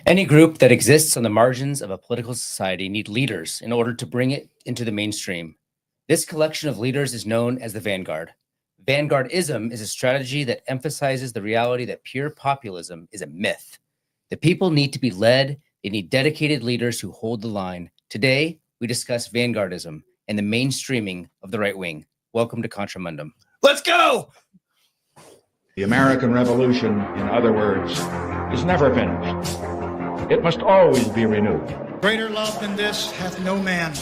Any group that exists on the margins of a political society need leaders in order to bring it into the mainstream. This collection of leaders is known as the Vanguard. Vanguardism is a strategy that emphasizes the reality that pure populism is a myth. The people need to be led. They need dedicated leaders who hold the line. Today, we discuss Vanguardism and the mainstreaming of the right wing. Welcome to Contra Mundum. Let's go! The American Revolution, in other words, is never finished. It must always be renewed. Greater love than this hath no man,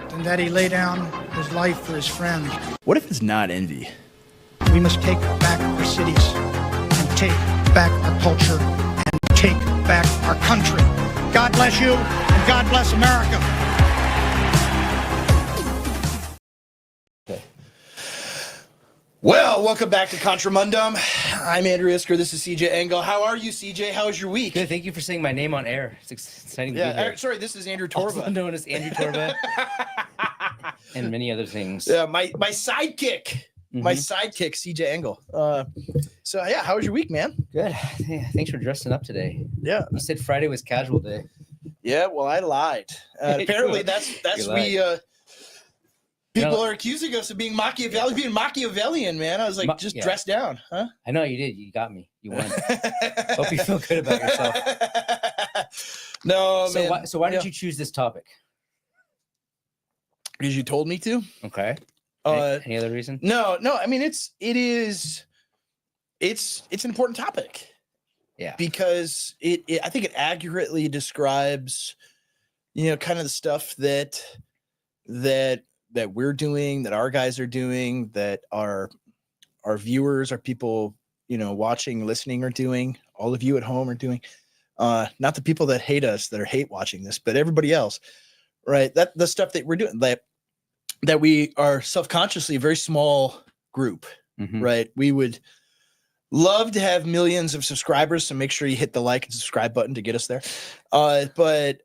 than that he lay down his life for his friend. What if it's not envy? We must take back our cities, and take back our culture, and take back our country. God bless you, and God bless America. Well, welcome back to Contra Mundum. I'm Andrew Isker. This is CJ Engel. How are you, CJ? How was your week? Good. Thank you for saying my name on air. It's exciting to be here. Sorry, this is Andrew Also Torba. known as Andrew Torba. And many other things. Yeah, my sidekick. My sidekick, CJ Engel. So, how was your week, man? Good. Yeah, thanks for dressing up today. Yeah. You said Friday was casual day. Yeah, well, I lied. Apparently, that's people are accusing us of being Machiavellian, man. I was like, dress down, huh? I know you did. You got me. You won. Hope you feel good about yourself. No, man. So why did you choose this topic? Because you told me to. Okay. Any other reason? No. I mean, it's an important topic. Yeah. Because I think it accurately describes, kind of the stuff that we're doing, that our guys are doing, that our viewers, our people, watching, listening are doing, all of you at home are doing. Not the people that hate us, that are hate watching this, but everybody else, right? That the stuff that we're doing, that we are self-consciously a very small group, right? We would love to have millions of subscribers, so make sure you hit the like and subscribe button to get us there. But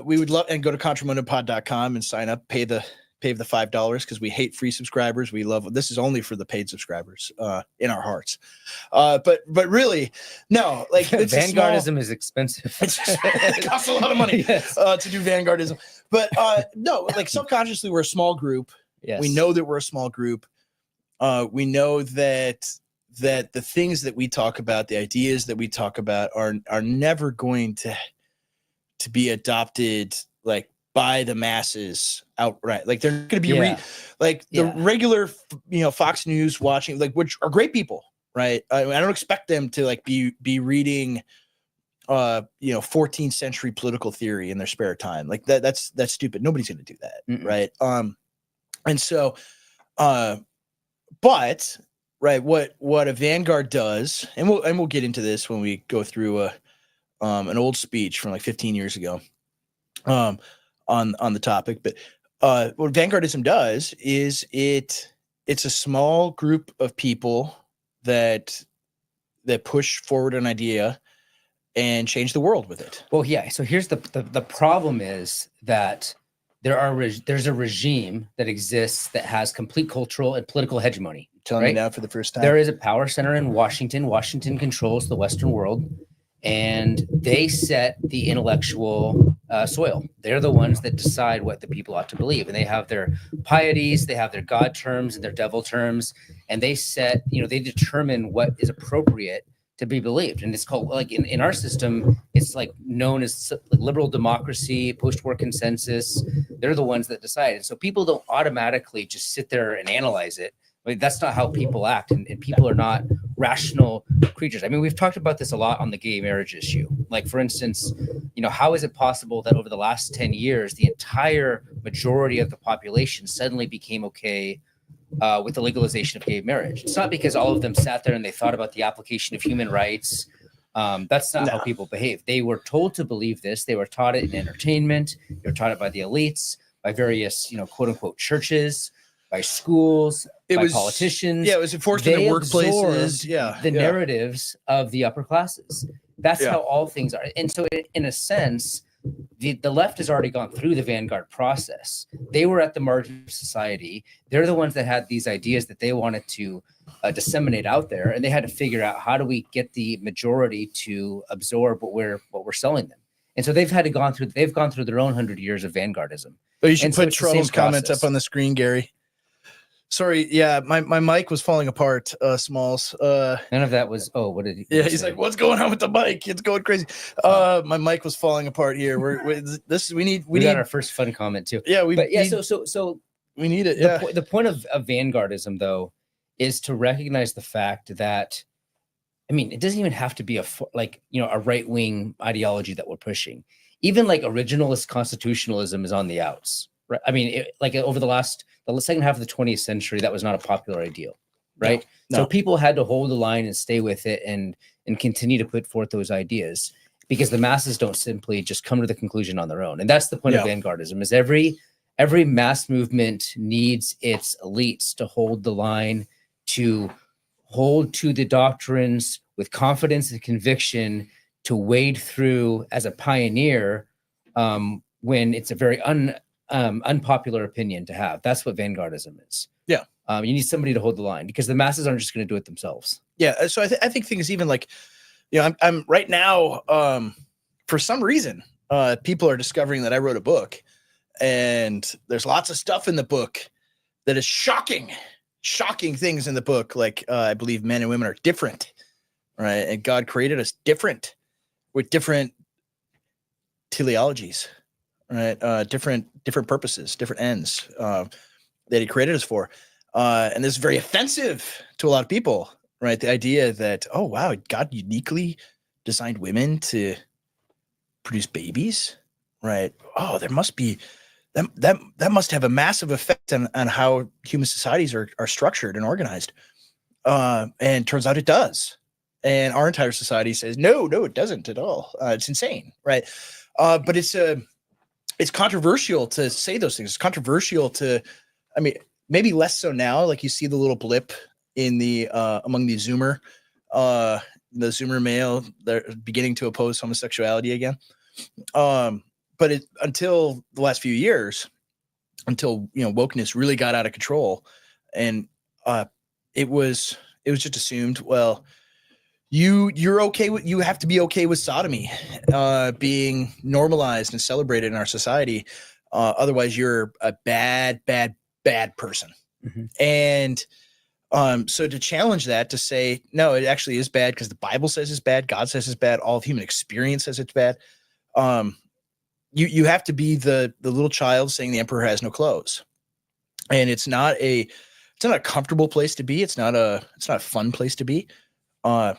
we would love, and go to contramundapod.com and sign up, pay the $5 because we hate free subscribers. We love, this is only for the paid subscribers in our hearts. But really, no, like Vanguardism is expensive. It costs a lot of money to do Vanguardism. But no, like subconsciously we're a small group. Yes. We know that we're a small group. We know that the things that we talk about, the ideas that we talk about are never going to be adopted like by the masses outright. Like they're going to be the regular, Fox News watching, like, which are great people, right? I don't expect them to like be reading, 14th century political theory in their spare time. Like that's stupid. Nobody's going to do that, right? And so, but right, what a Vanguard does, and we'll get into this when we go through an old speech from like 15 years ago, on the topic, but what Vanguardism does is it's a small group of people that push forward an idea and change the world with it. Well, yeah. So here's the problem is that there's a regime that exists that has complete cultural and political hegemony. Telling me now for the first time. There is a power center in Washington. Washington controls the Western world, and they set the intellectual soil. They're the ones that decide what the people ought to believe. And they have their pieties, they have their God terms and their devil terms, and they set, they determine what is appropriate to be believed. And it's called, like in our system, it's like known as liberal democracy, post-war consensus. They're the ones that decide. And so people don't automatically just sit there and analyze it. I mean, that's not how people act, and people are not rational creatures. I mean, we've talked about this a lot on the gay marriage issue. Like, for instance, how is it possible that over the last 10 years, the entire majority of the population suddenly became okay with the legalization of gay marriage? It's not because all of them sat there and they thought about the application of human rights. That's not how people behave. They were told to believe this. They were taught it in entertainment. They were taught it by the elites, by various, quote unquote, churches, by schools, by politicians. Yeah, it was enforced in the workplaces. The narratives of the upper classes. That's how all things are. And so in a sense, the left has already gone through the Vanguard process. They were at the margin of society. They're the ones that had these ideas that they wanted to disseminate out there, and they had to figure out, how do we get the majority to absorb what we're selling them. And so they've gone through their own 100 years of Vanguardism. Oh, you should And so put it's the same Troll's comments process. up on the screen, Gary. Sorry, yeah, my mic was falling apart, Smalls. None of that was. Oh, what did he? Yeah, he's like, "What's going on with the mic? It's going crazy." My mic was falling apart here. We need got our first fun comment too. Yeah, we need it. Yeah, the point of Vanguardism, though, is to recognize the fact that, I mean, it doesn't even have to be a right wing ideology that we're pushing. Even like originalist constitutionalism is on the outs, right? I mean, over the second half of the 20th century, that was not a popular ideal, right? No. So people had to hold the line and stay with it and continue to put forth those ideas, because the masses don't simply just come to the conclusion on their own. And that's the point of Vanguardism, is every mass movement needs its elites to hold the line, to hold to the doctrines with confidence and conviction, to wade through as a pioneer when it's a very unpopular opinion to have. That's what Vanguardism is. Yeah. You need somebody to hold the line, because the masses aren't just going to do it themselves. Yeah. So I think things even like, I'm right now, for some reason, people are discovering that I wrote a book, and there's lots of stuff in the book that is shocking things in the book. Like, I believe men and women are different, right? And God created us different, with different teleologies, right? Different purposes, different ends that he created us for. And this is very offensive to a lot of people, right? The idea that, oh, wow, God uniquely designed women to produce babies, right? Oh, there must be, that must have a massive effect on how human societies are structured and organized. And turns out it does. And our entire society says, no, it doesn't at all. It's insane, right? But it's controversial to say those things. It's controversial to, I mean, maybe less so now. Like, you see the little blip in the among the Zoomer male, they're beginning to oppose homosexuality again. But until the last few years, until wokeness really got out of control, and it was just assumed, well, you have to be okay with sodomy being normalized and celebrated in our society. Otherwise, you're a bad person. Mm-hmm. And so to challenge that, to say, no, it actually is bad because the Bible says it's bad, God says it's bad, all of human experience says it's bad. You have to be the little child saying the emperor has no clothes. And it's not a comfortable place to be. It's not a fun place to be. Well,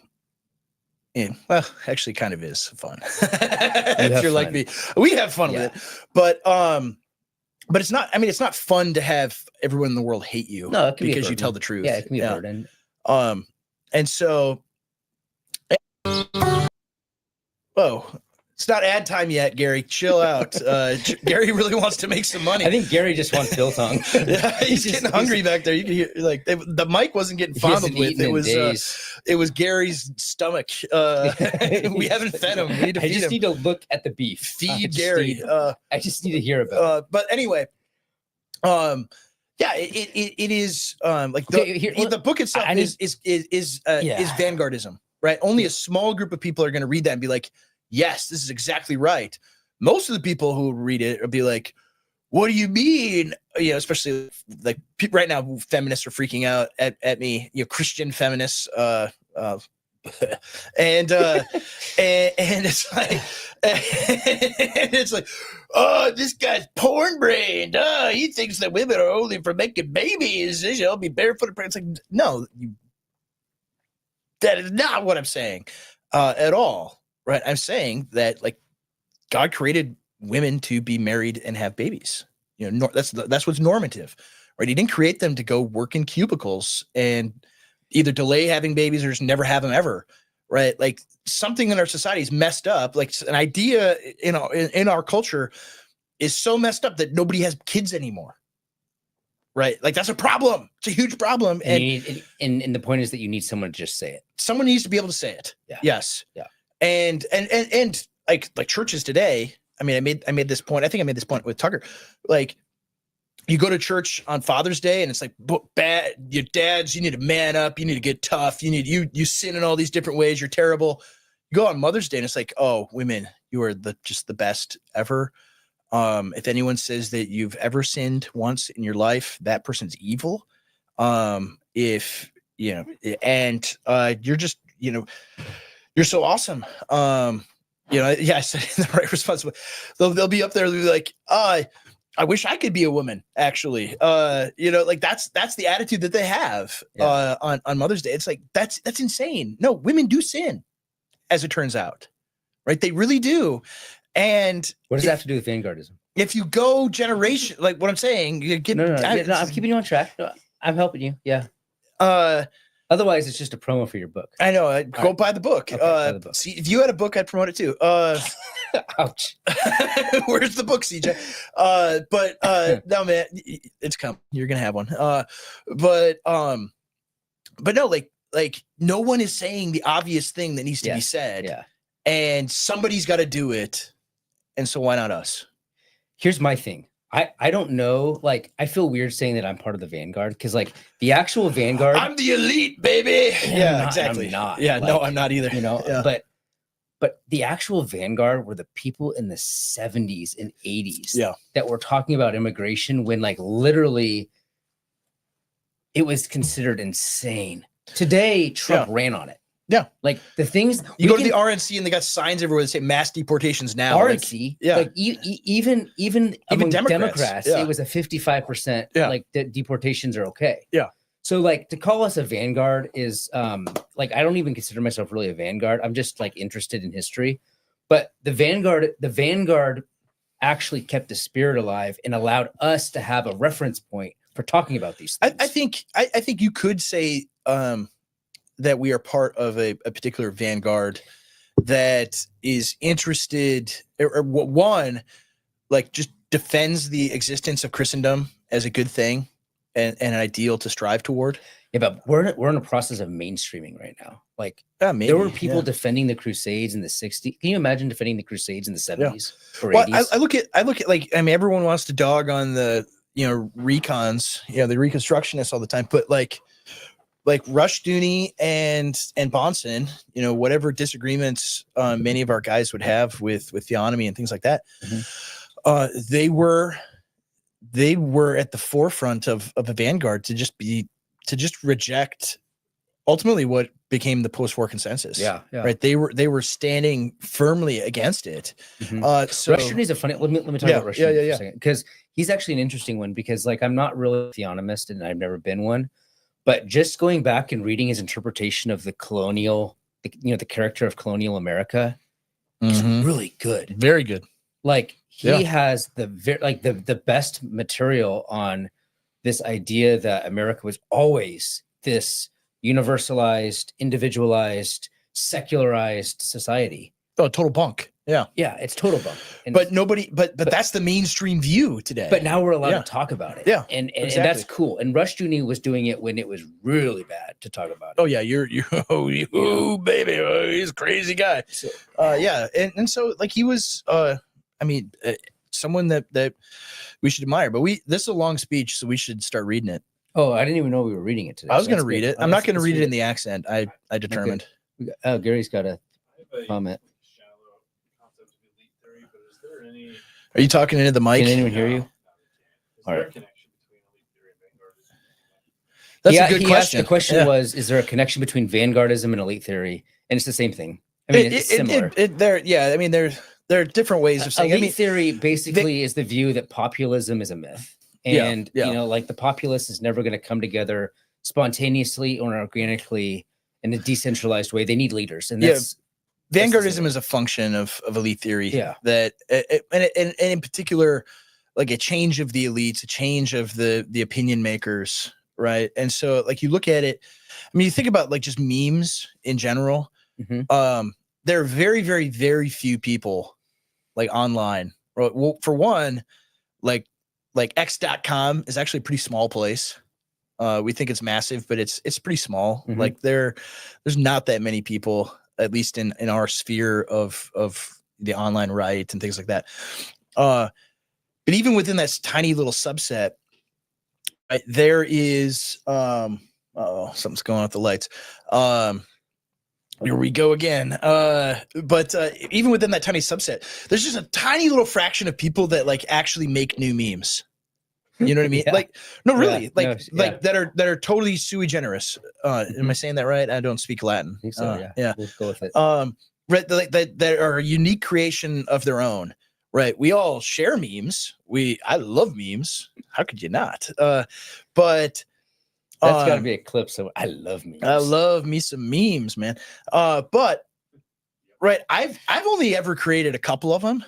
actually kind of is fun. If you're like me, we have fun with it, but it's not, I mean, it's not fun to have everyone in the world hate you because you tell the truth. Yeah, it can be a burden. And so, it's not ad time yet, Gary. Chill out. Gary really wants to make some money. I think Gary just wants biltong. Yeah, he's getting hungry back there. You can hear, like, the mic wasn't getting fondled with. It was Gary's stomach. We haven't fed him. We need to feed him. Need to look at the beef. Feed Gary. I just need to hear about it. But anyway, it is like the book itself is Vanguardism, right? Only a small group of people are going to read that and be like, yes, this is exactly right. Most of the people who read it will be like, what do you mean? Especially like right now, feminists are freaking out at me, Christian feminists, and it's like, oh, this guy's porn brained. Oh, he thinks that women are only for making babies. They should all be barefoot. It's like, no, that is not what I'm saying at all. Right. I'm saying that, like, God created women to be married and have babies. That's what's normative, right? He didn't create them to go work in cubicles and either delay having babies or just never have them ever. Right. Like, something in our society is messed up. Like, an idea in our culture is so messed up that nobody has kids anymore. Right. Like, that's a problem. It's a huge problem. And the point is that you need someone to just say it. Someone needs to be able to say it. Yeah. Yes. Yeah. And like churches today, I mean, I made this point. I think I made this point with Tucker. Like, you go to church on Father's Day and it's like, bad, your dads, you need to man up. You need to get tough. You sin in all these different ways. You're terrible. You go on Mother's Day and it's like, oh, women, you are just the best ever. If anyone says that you've ever sinned once in your life, that person's evil. If, you know, and you're just, you know, you're so awesome. You know, yeah, I said in the right response. They'll be up there. They'll be like, I wish I could be a woman, actually. You know, like that's the attitude that they have on Mother's Day. It's like, that's insane. No, women do sin, as it turns out, right? They really do. And what does that have to do with Vanguardism? If you go generation, like what I'm saying, you get no, I'm keeping you on track. No, I'm helping you. Yeah. Otherwise, it's just a promo for your book. I know. Go buy the book. Okay, buy the book. See, if you had a book, I'd promote it too. Ouch. Where's the book, CJ? No, man, it's coming. You're gonna have one. But no, like no one is saying the obvious thing that needs to be said. Yeah. And somebody's got to do it. And so why not us? Here's my thing. I don't know. Like, I feel weird saying that I'm part of the Vanguard because, like, the actual Vanguard. I'm the elite, baby. Yeah, exactly. I'm not. Yeah, like, no, I'm not either. You know, yeah. But the actual Vanguard were the people in the 70s and 80s yeah. that were talking about immigration when, like, literally it was considered insane. Today, Trump ran on it. Yeah. Like the things you go to the RNC and they got signs everywhere that say mass deportations now. RNC, like, yeah. Like even among Democrats yeah. it was a 55% like deportations are okay. Yeah. So like to call us a Vanguard is like I don't even consider myself really a Vanguard. I'm just like interested in history. But the Vanguard actually kept the spirit alive and allowed us to have a reference point for talking about these things. I think you could say that we are part of a particular Vanguard that is interested or one, like just defends the existence of Christendom as a good thing and an ideal to strive toward. Yeah, but we're in a process of mainstreaming right now. Like maybe, there were people defending the Crusades in the 60s. Can you imagine defending the Crusades in the 70s or 80s? I look at like, I mean, everyone wants to dog on the, you know, recons, you know, the reconstructionists all the time, but like Rushdoony and Bonson, you know, whatever disagreements many of our guys would have with theonomy and things like that, they were at the forefront of a Vanguard to just reject ultimately what became the post-war consensus. Yeah. Right. They were standing firmly against it. So Rushdoony's a funny. Let me talk about Rushdoony for a second, because he's actually an interesting one. Because like I'm not really a theonomist and I've never been one. But just going back and reading his interpretation of the colonial, the character of colonial America is really good. Very good. Like he has the best material on this idea that America was always this universalized, individualized, secularized society. Oh, total bunk. Yeah. Yeah, it's total bunk. But that's the mainstream view today. But now we're allowed to talk about it. Yeah. And that's cool. And Rushdoony was doing it when it was really bad to talk about it. Oh yeah, you baby, he's a crazy guy. So, and so like he was someone that we should admire. But this is a long speech, so we should start reading it. Oh, I didn't even know we were reading it today. I was going to read it. I'm not going to read it in the accent. I determined. Oh, Gary's got a comment. Are you talking into the mic? Can anyone hear you? All right. That's a good question. The question was, is there a connection between Vanguardism and elite theory? And it's the same thing. I mean, it's similar. There are different ways of saying elite theory basically is the view that populism is a myth. And, you know, like the populace is never going to come together spontaneously or organically in a decentralized way. They need leaders. And that's Vanguardism is a function of elite theory. Yeah. That and in particular, like a change of the elites, a change of the opinion makers, right? And so like you look at it, I mean, you think about like just memes in general. There are very, very, very few people like online. Well, for one, like x.com is actually a pretty small place. We think it's massive, but it's pretty small. Like there's not that many people, at least in our sphere of the online right and things like that. But even within that tiny little subset, right, there is something's going on with the lights. Here we go again. But even within that tiny subset, there's just a tiny little fraction of people that like actually make new memes. You know what I mean? Yeah. Like, no, really, Yeah. like that are totally sui generis. Am I saying that right? I don't speak Latin. I think so. Yeah. Yeah. We'll go with it. Right. That are a unique creation of their own. Right. We all share memes. I love memes. How could you not? But That's got to be a clip. So I love memes. I love me some memes, man. But right, I've only ever created a couple of them.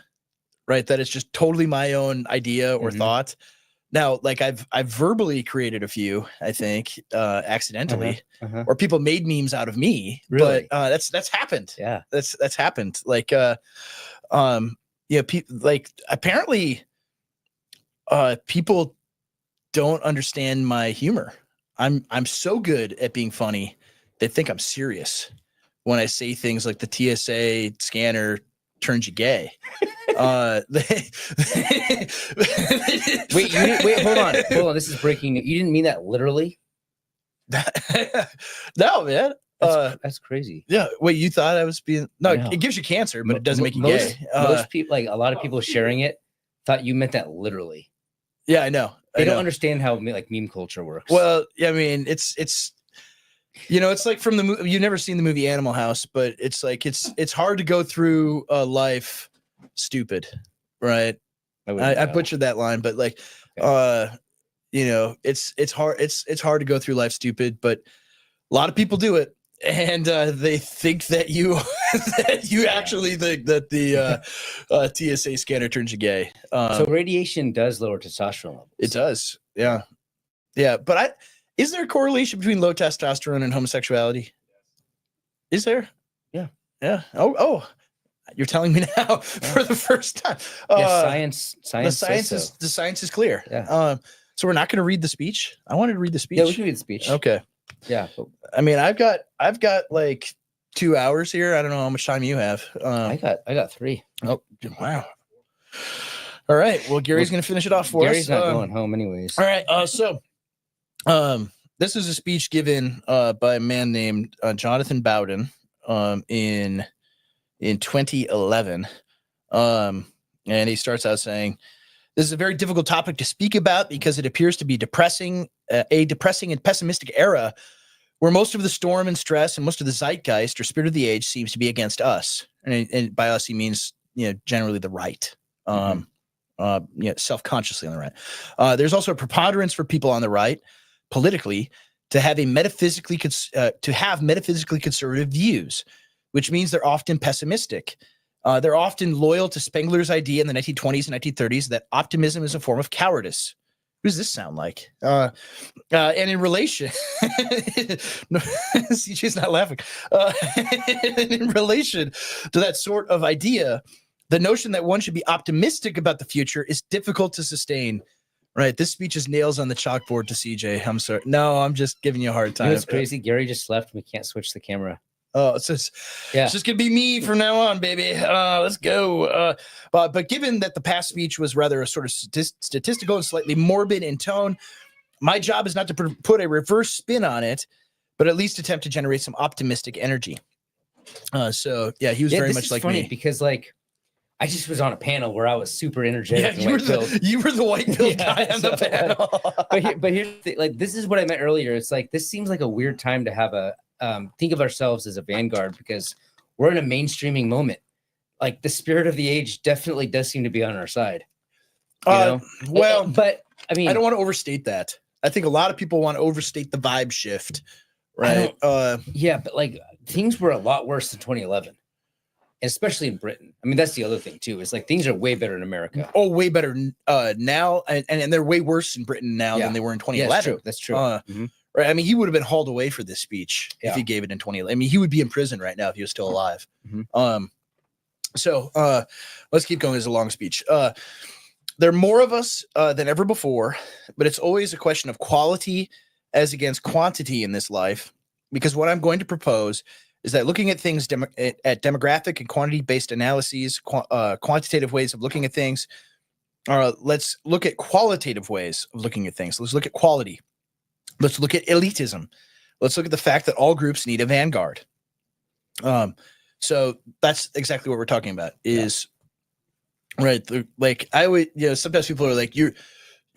Right, that it's just totally my own idea or thought. Now, like I've verbally created a few, I think, accidentally, or people made memes out of me. Really? But that's happened. Yeah, that's happened. Like, like apparently, people don't understand my humor. I'm so good at being funny, they think I'm serious when I say things like the TSA scanner turns you gay. Wait, hold on. This is breaking news. You didn't mean that literally? No, man. That's crazy. Yeah. Wait, you thought I was being? No, No. it gives you cancer, but it doesn't make you most, gay. Most people, like a lot of people sharing it, thought you meant that literally. Yeah, I know. They don't understand how like meme culture works. Well, yeah, I mean, it's it's like from the movie. You've never seen the movie Animal House, but it's like it's hard to go through life stupid, right? I butchered that line, but like, Okay. it's hard. It's hard to go through life stupid, but a lot of people do it, and they think that you actually think that the TSA scanner turns you gay. So radiation does lower testosterone levels. It does, yeah. But is there a correlation between low testosterone and homosexuality? Is there? Yeah. Oh, you're telling me now for the first time. Science. The science is clear. Yeah. So we're not going to read the speech. I wanted to read the speech. Yeah, we can read the speech. Okay. Yeah. I mean, I've got like 2 hours here. I don't know how much time you have. I got 3. Oh, wow. All right. Well, Gary's going to finish it off for us. Gary's not going home anyways. All right. This is a speech given by a man named Jonathan Bowden in 2011. And he starts out saying, "This is a very difficult topic to speak about because it appears to be a depressing and pessimistic era where most of the storm and stress and most of the zeitgeist or spirit of the age seems to be against us." And by us, he means, generally the right. Self-consciously on the right. There's also a preponderance for people on the right politically to have metaphysically conservative views, which means they're often pessimistic. They're often loyal to Spengler's idea in the 1920s and 1930s that optimism is a form of cowardice. Who does this sound like? And in relation, CJ's not laughing. In relation to that sort of idea, the notion that one should be optimistic about the future is difficult to sustain. Right. This speech is nails on the chalkboard to CJ. I'm sorry. No, I'm just giving you a hard time. It's crazy. Gary just left. We can't switch the camera. Oh, it's just gonna be me from now on, baby. Let's go. But given that the past speech was rather a sort of statistical and slightly morbid in tone, my job is not to put a reverse spin on it, but at least attempt to generate some optimistic energy. He was very much like funny me. Because like I just was on a panel where I was super energetic. Yeah, you were the white pill guy on the panel. but here's the thing, like this is what I meant earlier. It's like this seems like a weird time to have a think of ourselves as a vanguard because we're in a mainstreaming moment. Like the spirit of the age definitely does seem to be on our side. Well, but I mean, I don't want to overstate that. I think a lot of people want to overstate the vibe shift, right? Yeah, but like things were a lot worse in 2011. Especially in Britain. I mean, that's the other thing too. Is like things are way better in America. Oh, way better now, and they're way worse in Britain now than they were in 2011. Yeah, that's true. Right. I mean, he would have been hauled away for this speech if he gave it in 2011. I mean, he would be in prison right now if he was still alive. So let's keep going. It's a long speech. There are more of us than ever before, but it's always a question of quality as against quantity in this life. Because what I'm going to propose is that looking at things at demographic and quantity-based analyses, quantitative ways of looking at things, let's look at qualitative ways of looking at things. Let's look at quality. Let's look at elitism. Let's look at the fact that all groups need a vanguard. So that's exactly what we're talking about is, right. Like I would, sometimes people are like, you're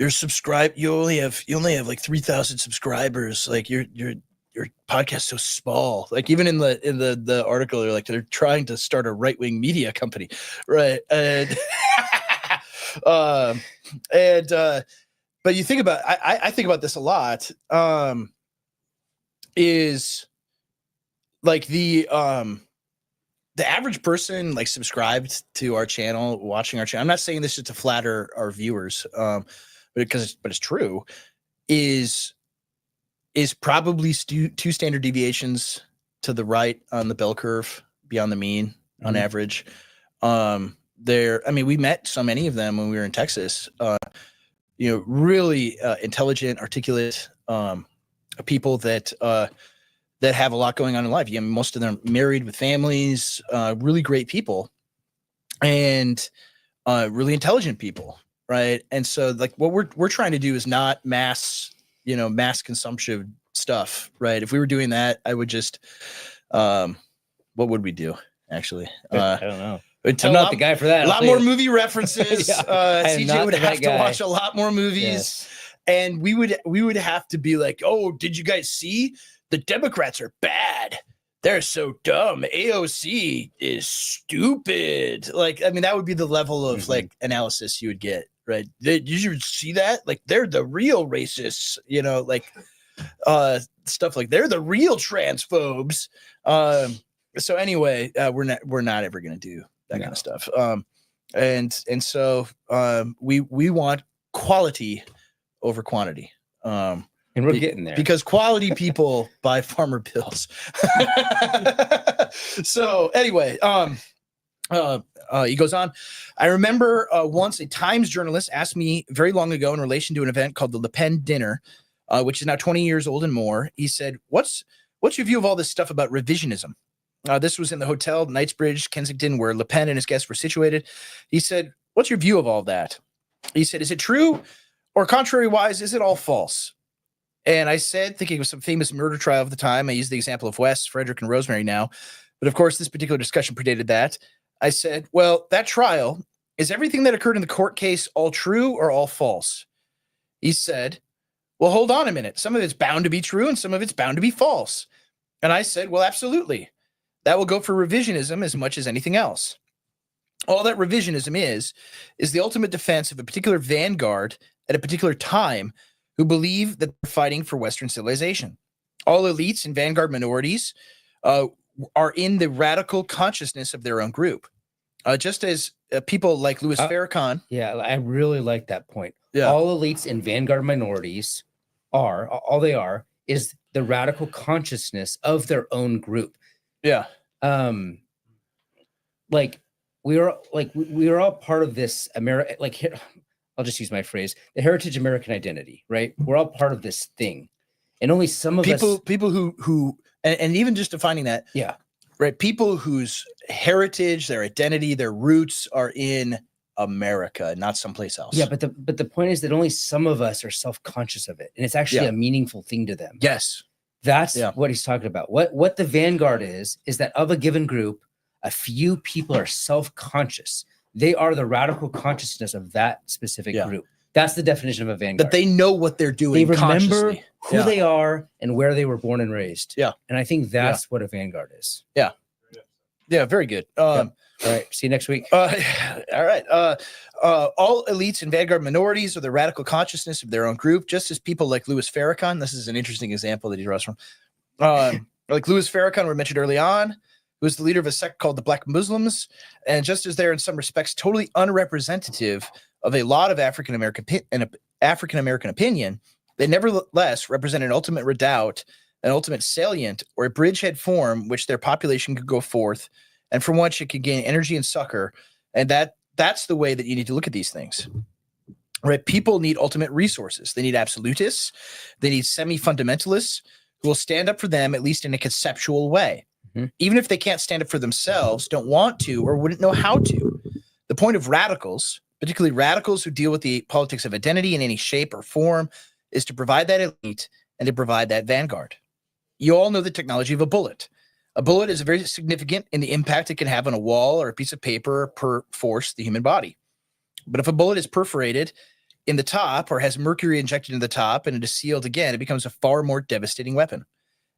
subscribed. You only have like 3,000 subscribers. Like your podcast so small. Like even in the article, they're trying to start a right-wing media company. Right. And, but you think about, I think about this a lot, is like the average person like subscribed to our channel, watching our channel. I'm not saying this just to flatter our viewers, but it's true, is probably 2 standard deviations to the right on the bell curve beyond the mean on average. We met so many of them when we were in Texas, really intelligent, articulate people that have a lot going on in life. Most of them married with families, really great people, and really intelligent people, right? And so, like, what we're trying to do is not mass consumption stuff, right? If we were doing that, I would just, what would we do? Actually, I don't know. I'm not the guy for that. A lot more movie references. CJ would have to guy. watch a lot more movies, Yes. and we would have to be like, oh, did you guys see? The Democrats are bad. They're so dumb. AOC is stupid. Like, that would be the level of like analysis you would get, right? You should see that. Like, they're the real racists, stuff like they're the real transphobes. So anyway, we're not ever going to do that kind of stuff. And so we want quality over quantity. And we're getting there because quality people buy farmer bills. So anyway, he goes on. I remember once a Times journalist asked me very long ago in relation to an event called the Le Pen dinner, which is now 20 years old and more. He said, what's your view of all this stuff about revisionism? This was in the hotel, Knightsbridge, Kensington, where Le Pen and his guests were situated. He said, what's your view of all of that? He said, is it true, or contrary-wise, is it all false? And I said, thinking of some famous murder trial of the time, I used the example of Wes, Frederick, and Rosemary now. But of course, this particular discussion predated that. I said, well, that trial, is everything that occurred in the court case all true or all false? He said, well, hold on a minute. Some of it's bound to be true and some of it's bound to be false. And I said, well, absolutely. That will go for revisionism as much as anything else. All that revisionism is the ultimate defense of a particular vanguard at a particular time who believe that they're fighting for Western civilization. All elites and vanguard minorities are in the radical consciousness of their own group. Just as people like Louis Farrakhan. Yeah, I really like that point. Yeah. All elites and vanguard minorities all they are is the radical consciousness of their own group. Yeah. We are all part of this America. I'll just use my phrase, the heritage American identity, right? We're all part of this thing. And only some of us people who and even just defining that, yeah, right? People whose heritage, their identity, their roots are in America, not someplace else. Yeah, but the point is that only some of us are self-conscious of it, and it's actually a meaningful thing to them. Yes, that's what he's talking about. What the vanguard is that of a given group, a few people are self-conscious. They are the radical consciousness of that specific group. That's the definition of a vanguard. That they know what they're doing. They remember who they are and where they were born and raised. Yeah. And I think that's what a vanguard is. Yeah. Yeah, very good. All right. See you next week. All right. All elites and vanguard minorities are the radical consciousness of their own group, just as people like Louis Farrakhan. This is an interesting example that he draws from. Like Louis Farrakhan, we mentioned early on, who was the leader of a sect called the Black Muslims. And just as they're in some respects totally unrepresentative of a lot of African American opinion, they nevertheless represent an ultimate redoubt, an ultimate salient, or a bridgehead form which their population could go forth and from which it could gain energy and succor. And that's the way that you need to look at these things. Right? People need ultimate resources. They need absolutists. They need semi-fundamentalists who will stand up for them, at least in a conceptual way. Mhm. even if they can't stand up for themselves, don't want to, or wouldn't know how to. The point of radicals, particularly radicals who deal with the politics of identity in any shape or form, is to provide that elite and to provide that vanguard. You all know the technology of a bullet. A bullet is very significant in the impact it can have on a wall or a piece of paper per force the human body. But if a bullet is perforated in the top or has mercury injected in the top and it is sealed again, it becomes a far more devastating weapon.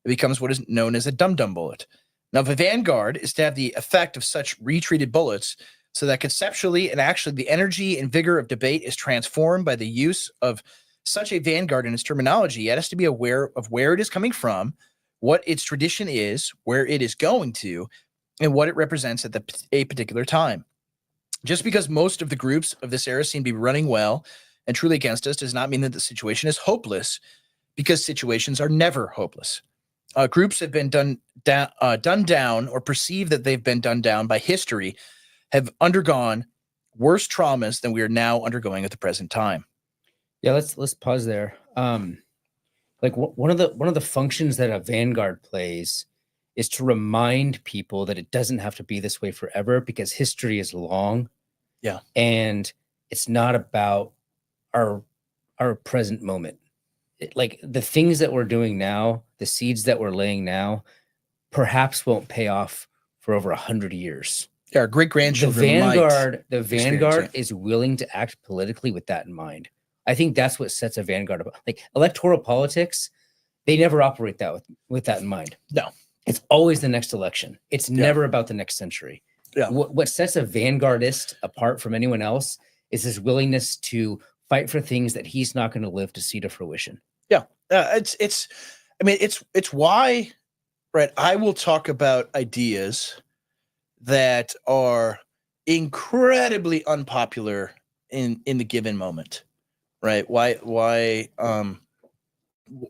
It becomes what is known as a dum-dum bullet. Now, if a vanguard is to have the effect of such retreated bullets, so that conceptually and actually the energy and vigor of debate is transformed by the use of such a vanguard in its terminology, it has to be aware of where it is coming from, what its tradition is, where it is going to, and what it represents at a particular time. Just because most of the groups of this era seem to be running well and truly against us does not mean that the situation is hopeless, because situations are never hopeless. Groups have been done down or perceive that they've been done down by history, have undergone worse traumas than we are now undergoing at the present time. Yeah, let's pause there. Like one of the functions that a vanguard plays is to remind people that it doesn't have to be this way forever, because history is long. Yeah. And it's not about our present moment. Like the things that we're doing now, the seeds that we're laying now, perhaps won't pay off for over 100 years. Yeah, our great grandchildren. The vanguard is willing to act politically with that in mind. I think that's what sets a vanguard apart. Like electoral politics, they never operate that with that in mind. No, it's always the next election. It's never about the next century. Yeah. What sets a vanguardist apart from anyone else is his willingness to fight for things that he's not going to live to see to fruition. Yeah, it's why, right? I will talk about ideas that are incredibly unpopular in the given moment, right?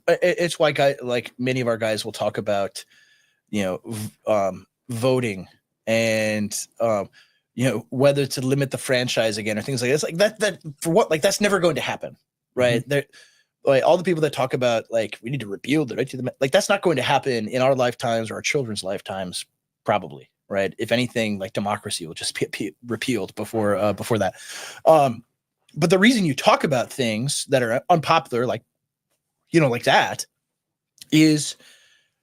It's why like many of our guys will talk about, voting and whether to limit the franchise again or things like this. Like that for what? Like that's never going to happen, right? Mm-hmm. There, like all the people that talk about like we need to repeal the right to the, like that's not going to happen in our lifetimes or our children's lifetimes, probably, right? If anything, like democracy will just be repealed before that. But the reason you talk about things that are unpopular, like like that, is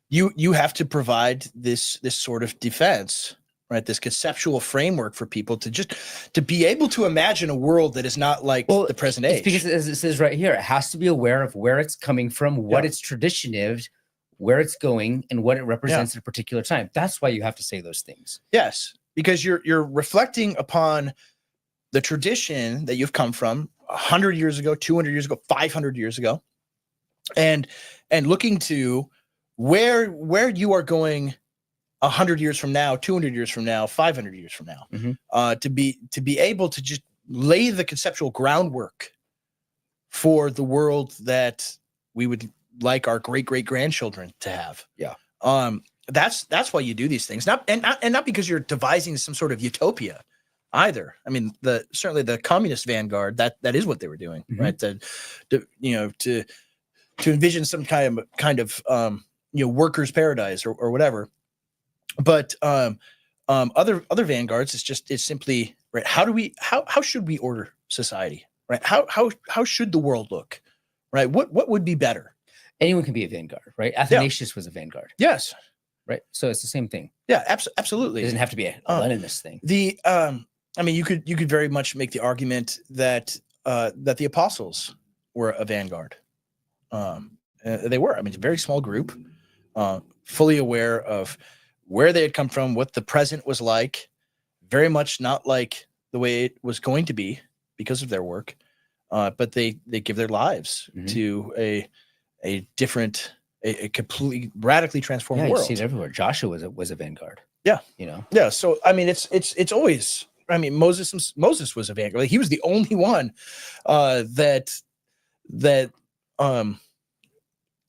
you have to provide this sort of defense, right? This conceptual framework for people to be able to imagine a world that is not like the present age. It's because, as it says right here, it has to be aware of where it's coming from, what its tradition is, where it's going, and what it represents at a particular time. That's why you have to say those things. Yes, because you're reflecting upon the tradition that you've come from 100 years ago, 200 years ago, 500 years ago, and looking to where you are going 100 years from now, 200 years from now, 500 years from now, to be able to just lay the conceptual groundwork for the world that we would like our great grandchildren to have. Yeah. That's why you do these things. Not because you're devising some sort of utopia either. I mean, certainly the communist vanguard, that is what they were doing, right? To envision some kind of workers' paradise or whatever. But other vanguards, it's simply, right, how should we order society, right? How should the world look, right? What would be better? Anyone can be a vanguard, right? Athanasius was a vanguard. Yes. Right. So it's the same thing. Yeah, absolutely. It doesn't have to be a Leninist thing. I mean, you could very much make the argument that the apostles were a vanguard. They were. I mean, it's a very small group, fully aware of where they had come from, what the present was like, very much not like the way it was going to be because of their work. But they give their lives to a different, a completely radically transformed world. You see it everywhere. Joshua was a vanguard. Yeah. Yeah. So I mean, it's always. I mean, Moses was a vanguard. Like, he was the only one that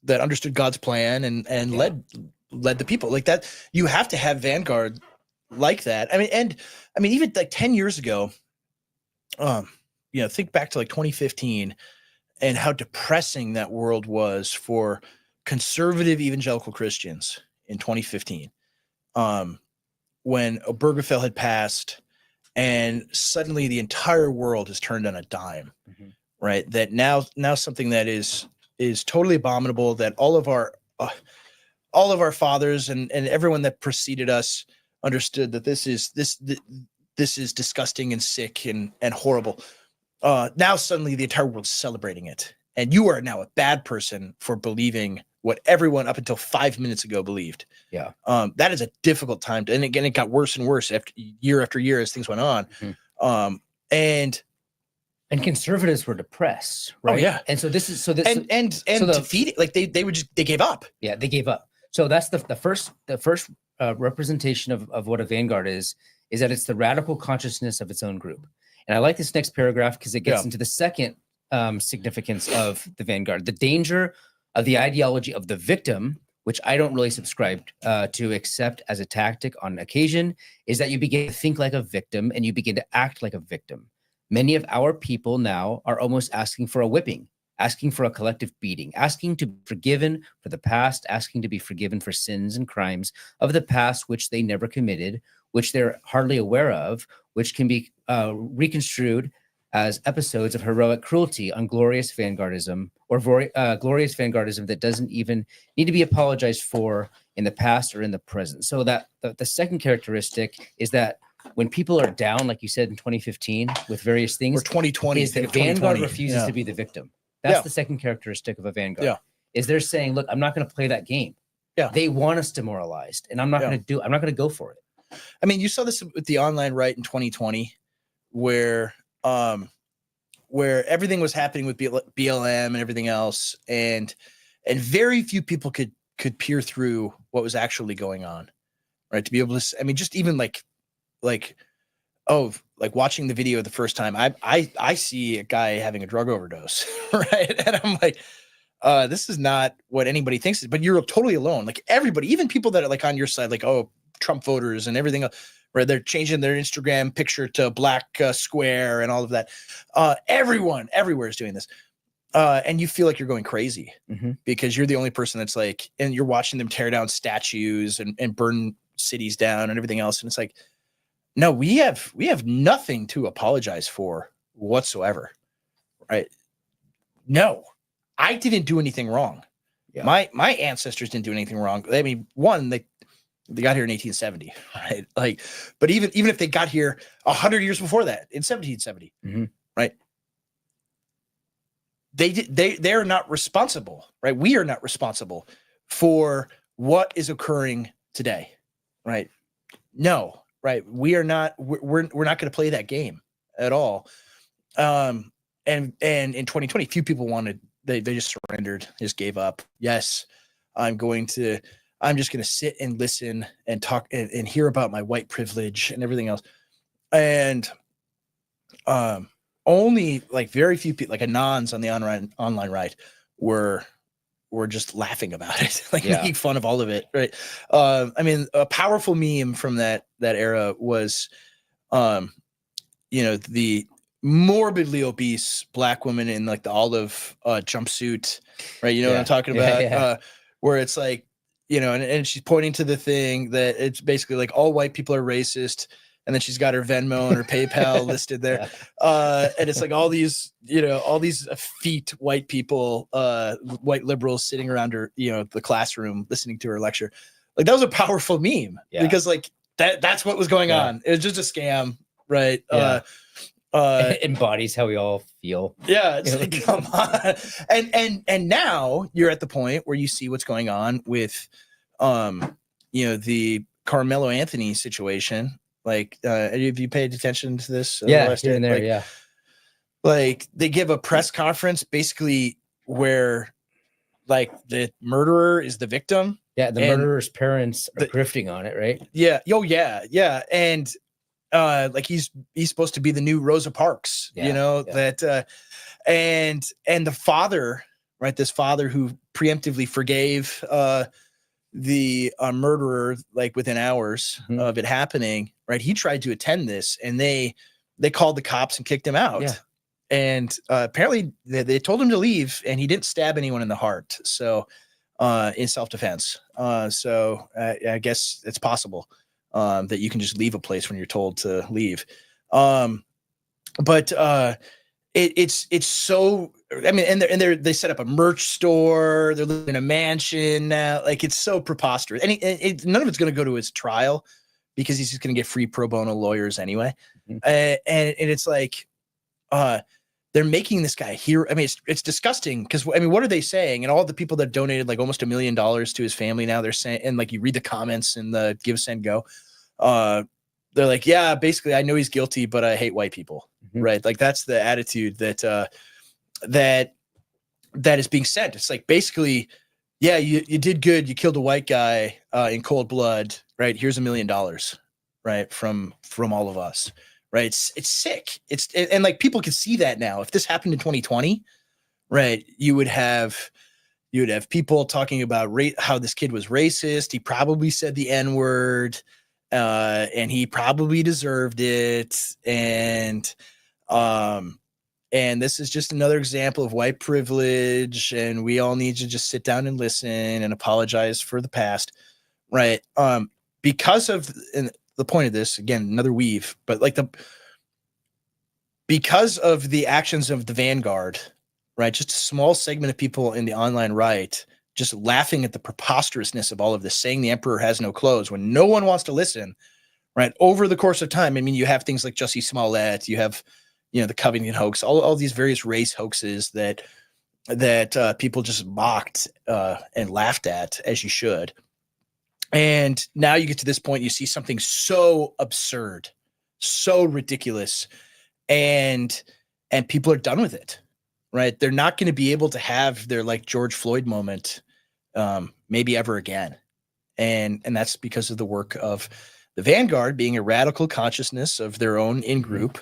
understood God's plan and led the people like that. You have to have vanguard like that. I mean, even like 10 years ago, think back to like 2015 and how depressing that world was for conservative evangelical Christians in 2015. when Obergefell had passed, and suddenly the entire world has turned on a dime, right? That now something that is totally abominable, that all of our fathers and everyone that preceded us understood that this is disgusting and sick and horrible. Now suddenly the entire world's celebrating it, and you are now a bad person for believing what everyone up until 5 minutes ago believed. Yeah. That is a difficult time and again, it got worse and worse after year as things went on. And conservatives were depressed, right? Oh, yeah. And so this is defeated, like they gave up. Yeah, they gave up. So that's the first representation of what a vanguard is that it's the radical consciousness of its own group. And I like this next paragraph because it gets into the second significance of the vanguard. The danger of the ideology of the victim, which I don't really subscribe to accept as a tactic on occasion, is that you begin to think like a victim and you begin to act like a victim. Many of our people now are almost asking for a whipping, asking for a collective beating, asking to be forgiven for the past, asking to be forgiven for sins and crimes of the past, which they never committed, which they're hardly aware of, which can be reconstrued as episodes of heroic cruelty on glorious Vanguardism, or glorious Vanguardism that doesn't even need to be apologized for in the past or in the present. So that the second characteristic is that when people are down, like you said in 2015, with various things, or 2020, is the Vanguard refuses to be the victim. That's the second characteristic of a Vanguard. Yeah. Is they're saying, look, I'm not going to play that game. Yeah. They want us demoralized, and I'm not going to go for it. I mean, you saw this with the online right in 2020, where everything was happening with BLM and everything else, and very few people could peer through what was actually going on, right? To be able to, I mean, just even like watching the video the first time, I see a guy having a drug overdose, right? And I'm like, this is not what anybody thinks, but you're totally alone. Like everybody, even people that are like on your side, like, oh, Trump voters and everything else, where they're changing their Instagram picture to a black square and all of that. Everyone everywhere is doing this. And you feel like you're going crazy because you're the only person that's like, and you're watching them tear down statues and burn cities down and everything else. And it's like, no, we have nothing to apologize for whatsoever. Right? No, I didn't do anything wrong. Yeah. My ancestors didn't do anything wrong. I mean, one, they got here in 1870, right? Like, but even if they got here 100 years before that, in 1770, right? They're not responsible, right? We are not responsible for what is occurring today, right? No, right? We are not. We're not going to play that game at all. And in 2020, few people wanted. They just surrendered, just gave up. Yes, I'm just going to sit and listen and talk and hear about my white privilege and everything else. And only like very few people, like Anons on the online right, were just laughing about it, like making fun of all of it. Right. I mean, a powerful meme from that era was, the morbidly obese black woman in like the olive jumpsuit, right? You know what I'm talking about? Where it's like, and she's pointing to the thing that it's basically like all white people are racist. And then she's got her Venmo and her PayPal listed there. And it's like all these effete white people, white liberals sitting around her, the classroom listening to her lecture. Like that was a powerful meme because like that's what was going on. It was just a scam, right? It embodies how we all feel. Yeah, it's like, come on. And now you're at the point where you see what's going on with the Carmelo Anthony situation. Like, have you paid attention to this? Here and there, Like they give a press conference basically where like the murderer is the victim. Yeah, the murderer's parents are grifting on it, right? Yeah. Oh, yeah. And like he's supposed to be the new Rosa Parks, that and the father, right? This father who preemptively forgave the murderer like within hours of it happening, right? He tried to attend this and they called the cops and kicked him out. Yeah. And apparently they told him to leave and he didn't stab anyone in the heart. So in self-defense. So I guess it's possible that you can just leave a place when you're told to leave. But it's so, I mean, and they set up a merch store. They're living in a mansion now. Like, it's so preposterous. And none of it's going to go to his trial because he's just going to get free pro bono lawyers anyway. And it's like, they're making this guy a hero. I mean, it's disgusting because, I mean, what are they saying? And all the people that donated like almost $1 million to his family now, they're saying, and like you read the comments in the Give, Send, Go, they're like, yeah, basically, I know he's guilty, but I hate white people, right? Like, that's the attitude that is being sent. It's like, basically, yeah, you did good. You killed a white guy in cold blood, right? Here's $1 million, right? From all of us. Right. It's sick. And like, people can see that now. If this happened in 2020, right, you would have people talking about how this kid was racist. He probably said the N-word, and he probably deserved it. And this is just another example of white privilege. And we all need to just sit down and listen and apologize for the past. Right. Because of, and the point of this, again, another weave, but like because of the actions of the Vanguard, right? Just a small segment of people in the online right, just laughing at the preposterousness of all of this, saying the emperor has no clothes when no one wants to listen, right? Over the course of time. I mean, you have things like Jussie Smollett, you have, the Covington hoax, all these various race hoaxes that people just mocked and laughed at, as you should. And now you get to this point, you see something so absurd, so ridiculous, and people are done with it, right? They're not going to be able to have their like George Floyd moment, maybe ever again. And that's because of the work of the Vanguard being a radical consciousness of their own in-group,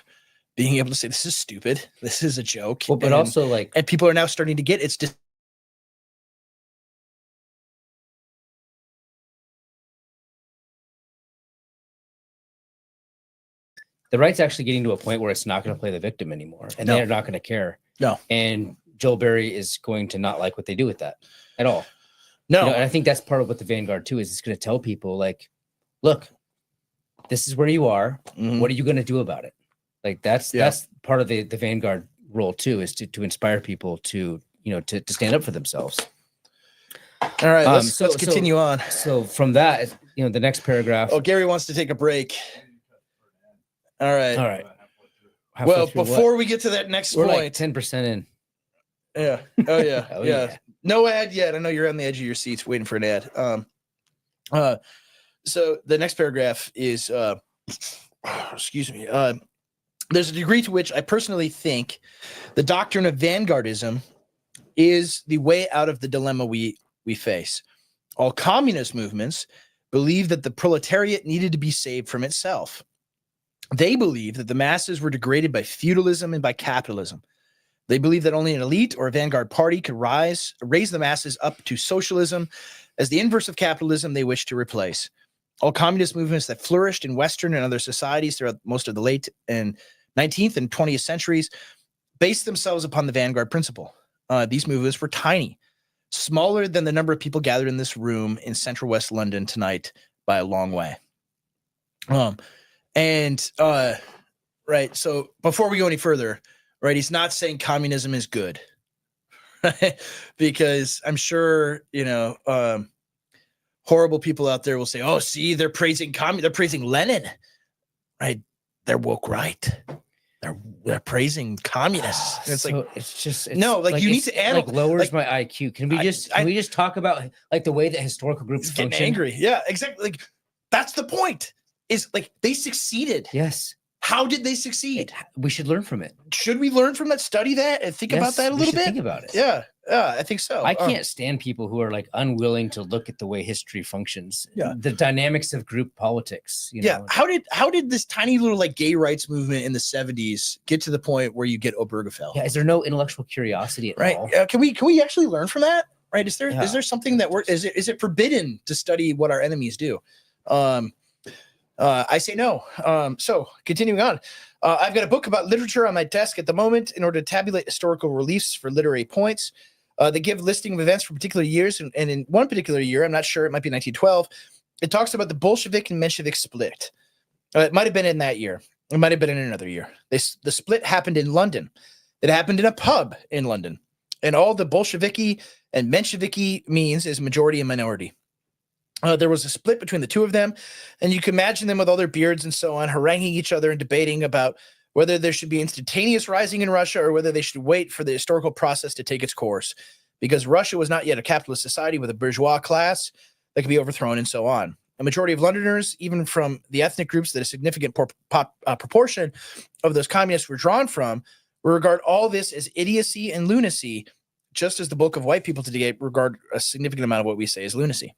being able to say, this is stupid, this is a joke. Well, but also like, and people are now starting to get it's just. the right's actually getting to a point where it's not going to play the victim anymore, and they're not going to care. No. And Joel Berry is going to not like what they do with that at all. No. And I think that's part of what the Vanguard too is. It's going to tell people like, look, this is where you are. Mhm. What are you going to do about it? Like that's part of the Vanguard role too, is to inspire people to stand up for themselves. All right, let's continue on. So from that, the next paragraph. Oh, Gary wants to take a break. All right. Halfway Well, through before we get to that next we're point, like 10% in. Yeah. Oh yeah. Oh, yeah. No ad yet. I know you're on the edge of your seats waiting for an ad. So the next paragraph is, excuse me. There's a degree to which I personally think the doctrine of Vanguardism is the way out of the dilemma we face. All communist movements believe that the proletariat needed to be saved from itself. They believe that the masses were degraded by feudalism and by capitalism. They believe that only an elite or a vanguard party could raise the masses up to socialism as the inverse of capitalism they wish to replace. All communist movements that flourished in Western and other societies throughout most of the late and 19th and 20th centuries based themselves upon the Vanguard principle. These movements were tiny, smaller than the number of people gathered in this room in central West London tonight by a long way. Right. So before we go any further, right, he's not saying communism is good, right? Because I'm sure, horrible people out there will say, oh, see, they're praising they're praising Lenin, right? They're woke right. They're praising communists. And it's So like, it's just you need to analyze. like lowers my IQ. Can we just talk about like the way that historical groups Getting function? angry. Yeah, exactly. Like, that's the point. Is like they succeeded. Yes. How did they succeed? We should learn from it. Should we learn from that? Study that and think about that a little bit. Think about it. Yeah, I think so. I can't stand people who are like unwilling to look at the way history functions. Yeah. The dynamics of group politics. Yeah. How did this tiny little like gay rights movement in the 70s get to the point where you get Obergefell? Yeah. Is there no intellectual curiosity at all? Can we actually learn from that? Right? Is there something that is it forbidden to study what our enemies do? I say no. So continuing on, I've got a book about literature on my desk at the moment in order to tabulate historical reliefs for literary points. They give listing of events for particular years, and in one particular year, I'm not sure, it might be 1912, it talks about the Bolshevik and Menshevik split. It might have been in that year. It might have been in another year. The split happened in London. It happened in a pub in London. And all the Bolsheviki and Mensheviki means is majority and minority. There was a split between the two of them, and you can imagine them with all their beards and so on, haranguing each other and debating about whether there should be instantaneous rising in Russia or whether they should wait for the historical process to take its course, because Russia was not yet a capitalist society with a bourgeois class that could be overthrown and so on. A majority of Londoners, even from the ethnic groups that a significant proportion of those communists were drawn from, will regard all this as idiocy and lunacy, just as the bulk of white people today regard a significant amount of what we say as lunacy.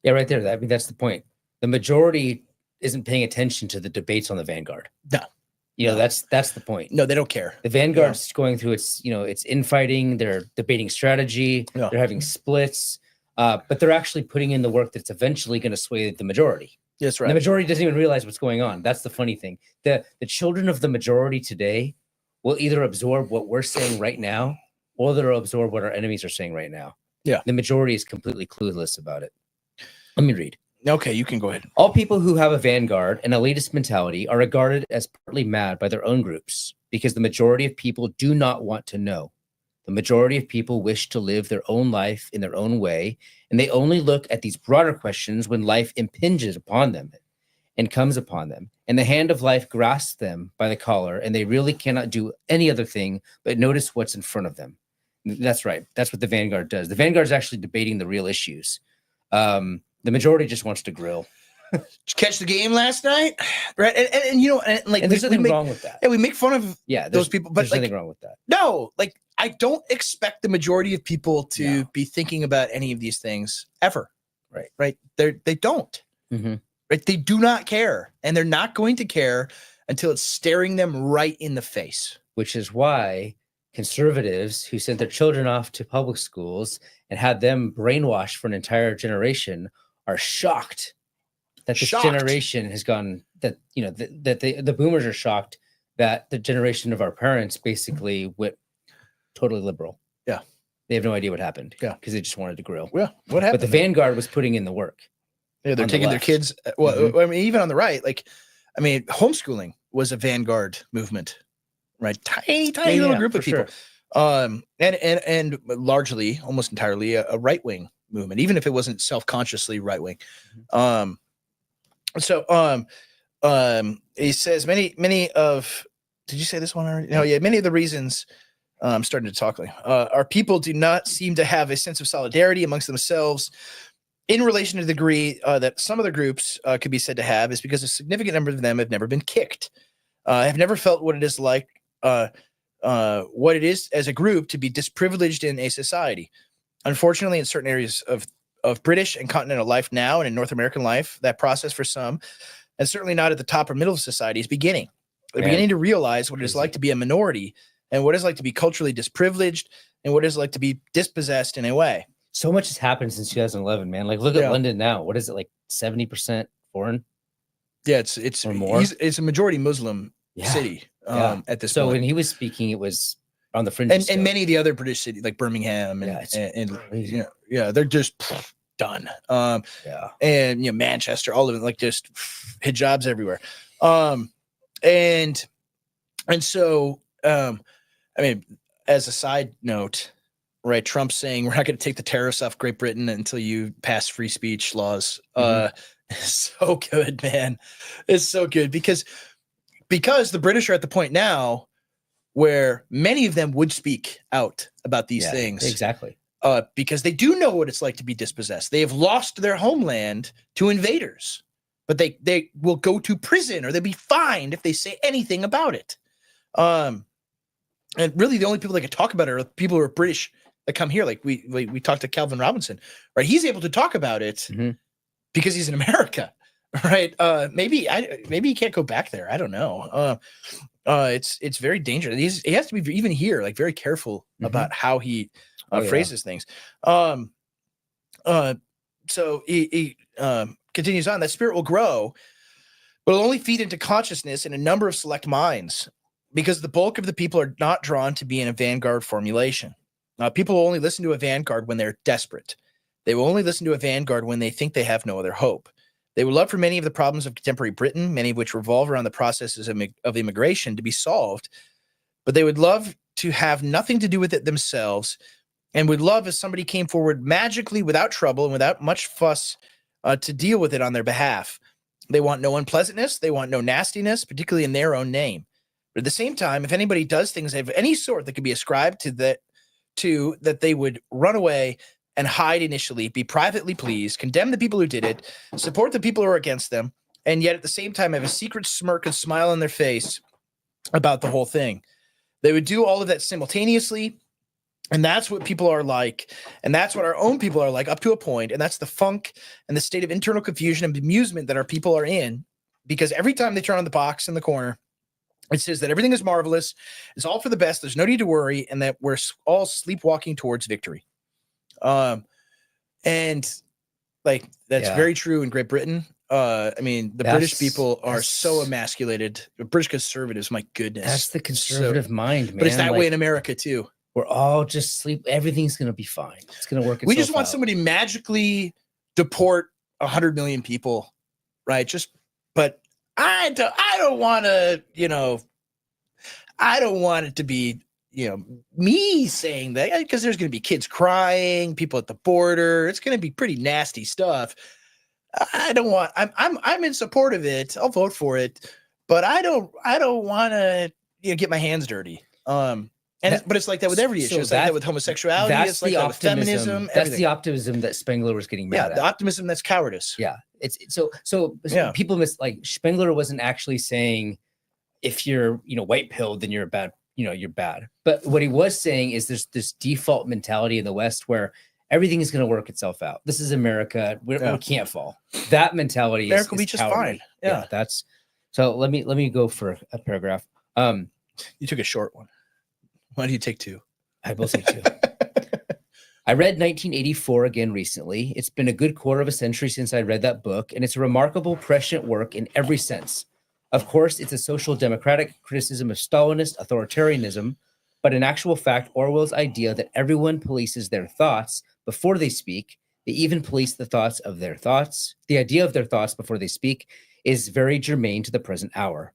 Yeah, right there. I mean, that's the point. The majority isn't paying attention to the debates on the Vanguard. No. That's the point. No, they don't care. The Vanguard's going through its infighting. They're debating strategy. Yeah. They're having splits, but they're actually putting in the work that's eventually going to sway the majority. That's right. And the majority doesn't even realize what's going on. That's the funny thing. The children of the majority today will either absorb what we're saying right now, or they'll absorb what our enemies are saying right now. Yeah. The majority is completely clueless about it. Let me read. Okay, you can go ahead. All people who have a vanguard and elitist mentality are regarded as partly mad by their own groups because the majority of people do not want to know. The majority of people wish to live their own life in their own way, and they only look at these broader questions when life impinges upon them and comes upon them, and the hand of life grasps them by the collar, and they really cannot do any other thing but notice what's in front of them. That's right. That's what the Vanguard does. The Vanguard is actually debating the real issues. The majority just wants to grill. Did you catch the game last night? Right. And there's nothing wrong with that. Yeah, we make fun of those people, but there's nothing wrong with that. No, I don't expect the majority of people to be thinking about any of these things ever. Right. Right. They don't. Mm-hmm. Right. They do not care. And they're not going to care until it's staring them right in the face. Which is why conservatives who sent their children off to public schools and had them brainwashed for an entire generation are shocked that this generation has gone, that the boomers are shocked that the generation of our parents basically went totally liberal. Yeah. They have no idea what happened. Yeah. Because they just wanted to grill. Yeah. What happened? But the Vanguard was putting in the work. Yeah, they're taking their kids. Well, I mean, even on the right, homeschooling was a Vanguard movement, right? Tiny little group of people. Sure. And largely, almost entirely, a right-wing movement, even if it wasn't self-consciously right-wing. He says many of. Did you say this one already? No, yeah. Many of the reasons I'm starting to talk. Our people do not seem to have a sense of solidarity amongst themselves in relation to the degree that some other groups could be said to have, is because a significant number of them have never been kicked, have never felt what it is like. What it is as a group to be disprivileged in a society. Unfortunately, in certain areas of British and continental life now, and in North American life, that process for some, and certainly not at the top or middle of society, is beginning. They're beginning to realize what it is like to be a minority, and what it's like to be culturally disprivileged, and what it's like to be dispossessed in a way. So much has happened since 2011, man. Look at London now. What is it, 70% foreign? Yeah, it's or more. It's a majority Muslim city. At this point. So when he was speaking, it was on the fringes. And many of the other British cities like Birmingham and they're just done. And Manchester, all of it, just hijabs everywhere. And so I mean, as a side note, right, Trump's saying we're not going to take the tariffs off Great Britain until you pass free speech laws. It's so good, man. It's so good because the British are at the point now where many of them would speak out about these things. Exactly. Because they do know what it's like to be dispossessed. They have lost their homeland to invaders, but they will go to prison or they'll be fined if they say anything about it. And really the only people that can talk about it are people who are British that come here. Like we talked to Calvin Robinson, right? He's able to talk about it because he's in America. Right. Maybe he can't go back there. I don't know. It's very dangerous. He has to be even here, very careful about how he phrases things. So he continues on. That spirit will grow, but it'll only feed into consciousness in a number of select minds, because the bulk of the people are not drawn to be in a vanguard formulation. People will only listen to a vanguard when they're desperate. They will only listen to a vanguard when they think they have no other hope. They would love for many of the problems of contemporary Britain, many of which revolve around the processes of immigration, to be solved, but they would love to have nothing to do with it themselves, and would love if somebody came forward magically without trouble and without much fuss to deal with it on their behalf. They want no unpleasantness. They want no nastiness, particularly in their own name. But at the same time, if anybody does things of any sort that could be ascribed to that, they would run away and hide initially, be privately pleased, condemn the people who did it, support the people who are against them, and yet at the same time have a secret smirk and smile on their face about the whole thing. They would do all of that simultaneously, and that's what people are like, and that's what our own people are like up to a point, and that's the funk and the state of internal confusion and bemusement that our people are in, because every time they turn on the box in the corner, it says that everything is marvelous, it's all for the best, there's no need to worry, and that we're all sleepwalking towards victory. And like that's very true in Great Britain. I mean, the British people are so emasculated. The British conservatives, my goodness, that's the conservative mind, man. But it's that way in America too. We're all just sleep. Everything's gonna be fine. It's gonna work. We just want somebody magically deport 100 million people, right? But I don't want to, I don't want it to be, me saying that, because there's going to be kids crying, people at the border. It's going to be pretty nasty stuff. I don't want. I'm in support of it. I'll vote for it, but I don't want to get my hands dirty. But it's like that with every issue. It's like that with homosexuality. It's like that with feminism. That's the optimism that Spengler was getting mad at. The optimism that's cowardice. Yeah, it's so people like Spengler wasn't actually saying if you're white pilled then you're bad. You're bad. But what he was saying is there's this default mentality in the West where everything is going to work itself out. This is America. We can't fall. That mentality America will be just fine. Yeah. That's so. Let me go for a paragraph. You took a short one. Why don't you take two? I will take two. I read 1984 again recently. It's been a good quarter of a century since I read that book, and it's a remarkable, prescient work in every sense. Of course, it's a social democratic criticism of Stalinist authoritarianism, but in actual fact, Orwell's idea that everyone polices their thoughts before they speak, they even police the thoughts of their thoughts, the idea of their thoughts before they speak, is very germane to the present hour.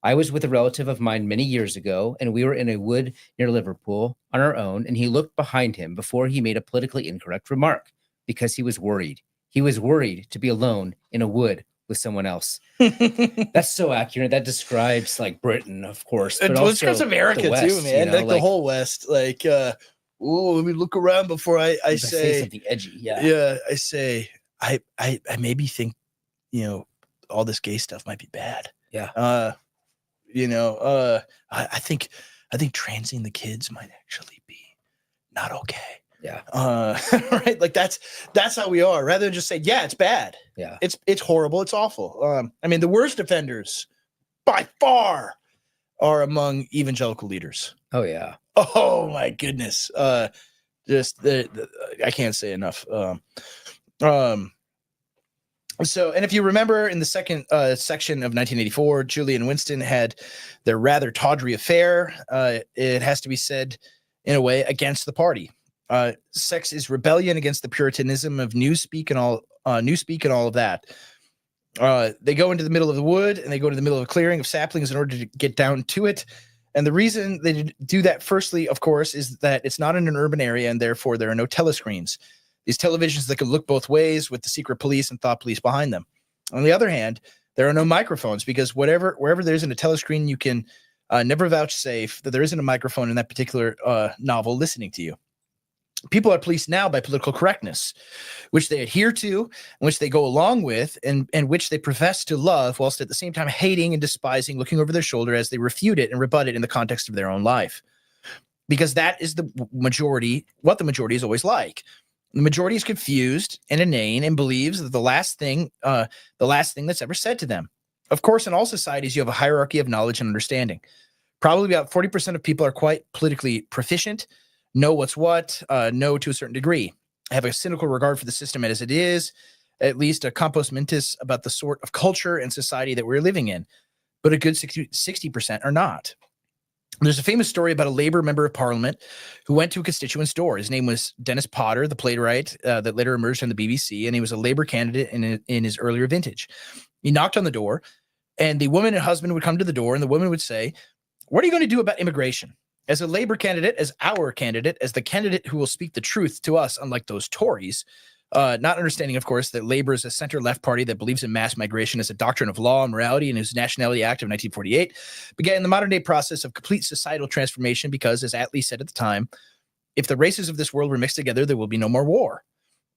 I was with a relative of mine many years ago, and we were in a wood near Liverpool on our own, and he looked behind him before he made a politically incorrect remark, because he was worried. He was worried to be alone in a wood with someone else. That's so accurate. That describes like Britain, of course, but also describes America West, too, man. Like the whole West. Like, let me look around before I say something edgy. Yeah, I say I maybe think all this gay stuff might be bad. Yeah. I think transing the kids might actually be not okay. Yeah. Right. Like that's how we are, rather than just say, yeah, it's bad. Yeah. It's horrible. It's awful. I mean, the worst offenders by far are among evangelical leaders. Oh yeah. Oh my goodness. I can't say enough. So, and if you remember in the second section of 1984, Julie and Winston had their rather tawdry affair. It has to be said in a way against the party. Sex is rebellion against the Puritanism of newspeak and all of that. They go into the middle of the wood and they go to the middle of a clearing of saplings in order to get down to it. And the reason they do that, firstly, of course, is that it's not in an urban area and therefore there are no telescreens. These televisions that can look both ways with the secret police and thought police behind them. On the other hand, there are no microphones because wherever there isn't a telescreen, you can never vouchsafe that there isn't a microphone in that particular novel listening to you. People are policed now by political correctness, which they adhere to, and which they go along with, and which they profess to love, whilst at the same time hating and despising, looking over their shoulder as they refute it and rebut it in the context of their own life. Because that is the majority, what the majority is always like. The majority is confused and inane and believes that the last thing that's ever said to them. Of course, in all societies, you have a hierarchy of knowledge and understanding. Probably about 40% of people are quite politically proficient, know what's what, know to a certain degree, have a cynical regard for the system as it is, at least a compos mentis about the sort of culture and society that we're living in. But a good 60% are not. There's a famous story about a Labor member of parliament who went to a constituent's door. His name was Dennis Potter, the playwright that later emerged on the BBC, and he was a Labor candidate in his earlier vintage. He knocked on the door, and the woman and husband would come to the door, and the woman would say, "What are you going to do about immigration? As a Labor candidate, as our candidate, as the candidate who will speak the truth to us, unlike those Tories," not understanding, of course, that Labor is a center-left party that believes in mass migration as a doctrine of law and morality, and whose Nationality Act of 1948 began the modern-day process of complete societal transformation because, as Attlee said at the time, if the races of this world were mixed together, there will be no more war.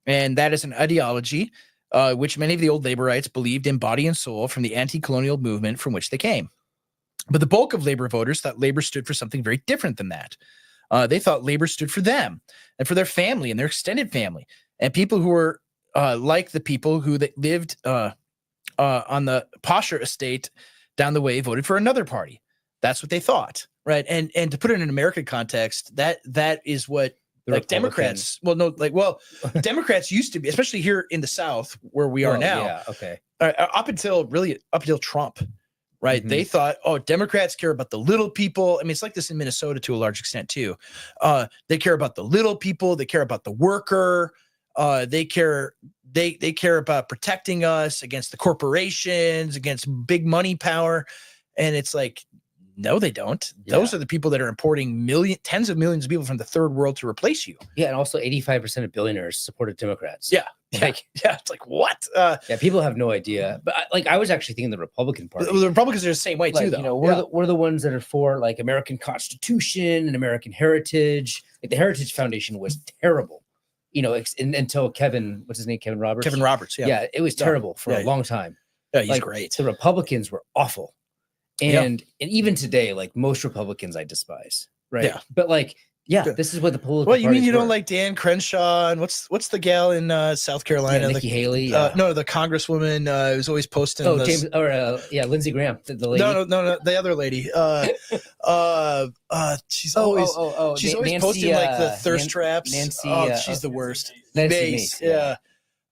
And that is an ideology which many of the old Laborites believed in body and soul from the anti-colonial movement from which they came. But the bulk of Labor voters thought Labor stood for something very different than that. They thought Labor stood for them and for their family and their extended family, and people who were like the people who that lived on the posher estate down the way voted for another party. That's what they thought, right? And to put it in an American context, that is what like Democrats. Well, no, like Democrats used to be, especially here in the South where we are now. Yeah, okay. Up until Trump. Right. Mm-hmm. They thought, oh, Democrats care about the little people. I mean, it's like this in Minnesota to a large extent, too. They care about the little people. They care about the worker. They care about protecting us against the corporations, against big money power. And it's like, no, they don't. Yeah. Those are the people that are importing tens of millions of people from the third world to replace you. Yeah. And also 85% of billionaires supported Democrats. Yeah. It's like, what? Yeah, people have no idea. But I was actually thinking the Republican Party. The Republicans are the same way too, though. You know, we're the ones that are for like American Constitution and American heritage. Like the Heritage Foundation was terrible, you know, until what's his name? Kevin Roberts. Kevin Roberts. Yeah. Yeah, it was terrible for a long time. Yeah, he's great. The Republicans were awful, and even today, like most Republicans, I despise. Right. Yeah. But like. Yeah, this is what the political. Well, you mean you don't like Dan Crenshaw and what's the gal in South Carolina? Nikki Haley. No, the congresswoman who's always posting. Oh, Lindsey Graham, the lady. No, the other lady. She's always Nancy, posting like the thirst traps. Nancy, she's the worst. Mace. Yeah.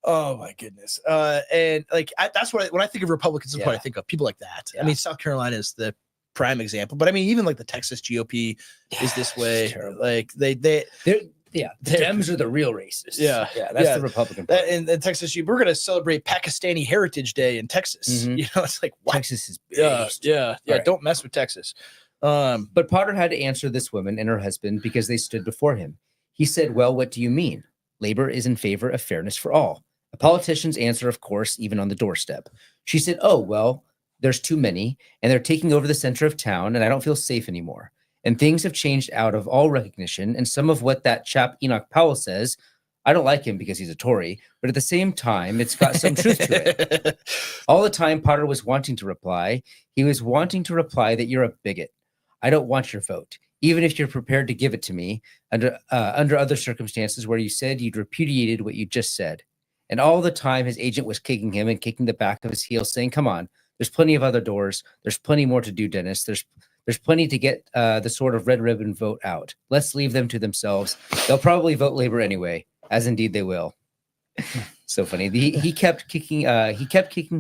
Oh my goodness. And like that's what when I think of Republicans, that's what I think of. People like that. Yeah. I mean, South Carolina is the prime example, but I mean, even like the Texas GOP is this way. Like the Dems are the real racists. Yeah, that's the Republican Party. And Texas, we're going to celebrate Pakistani Heritage Day in Texas. Mm-hmm. You know, it's like what? Texas is based. Yeah. Right. Don't mess with Texas. But Potter had to answer this woman and her husband because they stood before him. He said, "Well, what do you mean? Labor is in favor of fairness for all." A politician's answer, of course, even on the doorstep. She said, "Oh, well, there's too many, and they're taking over the center of town, and I don't feel safe anymore. And things have changed out of all recognition, and some of what that chap Enoch Powell says, I don't like him because he's a Tory, but at the same time, it's got some truth to it." All the time Potter was wanting to reply, he was wanting to reply that you're a bigot. I don't want your vote, even if you're prepared to give it to me under other circumstances where you said you'd repudiated what you just said. And all the time, his agent was kicking him and kicking the back of his heels, saying, "Come on. There's plenty of other doors. There's plenty more to do, Dennis. There's plenty to get the sort of red ribbon vote out. Let's leave them to themselves. They'll probably vote Labor anyway, as indeed they will." So funny. He kept kicking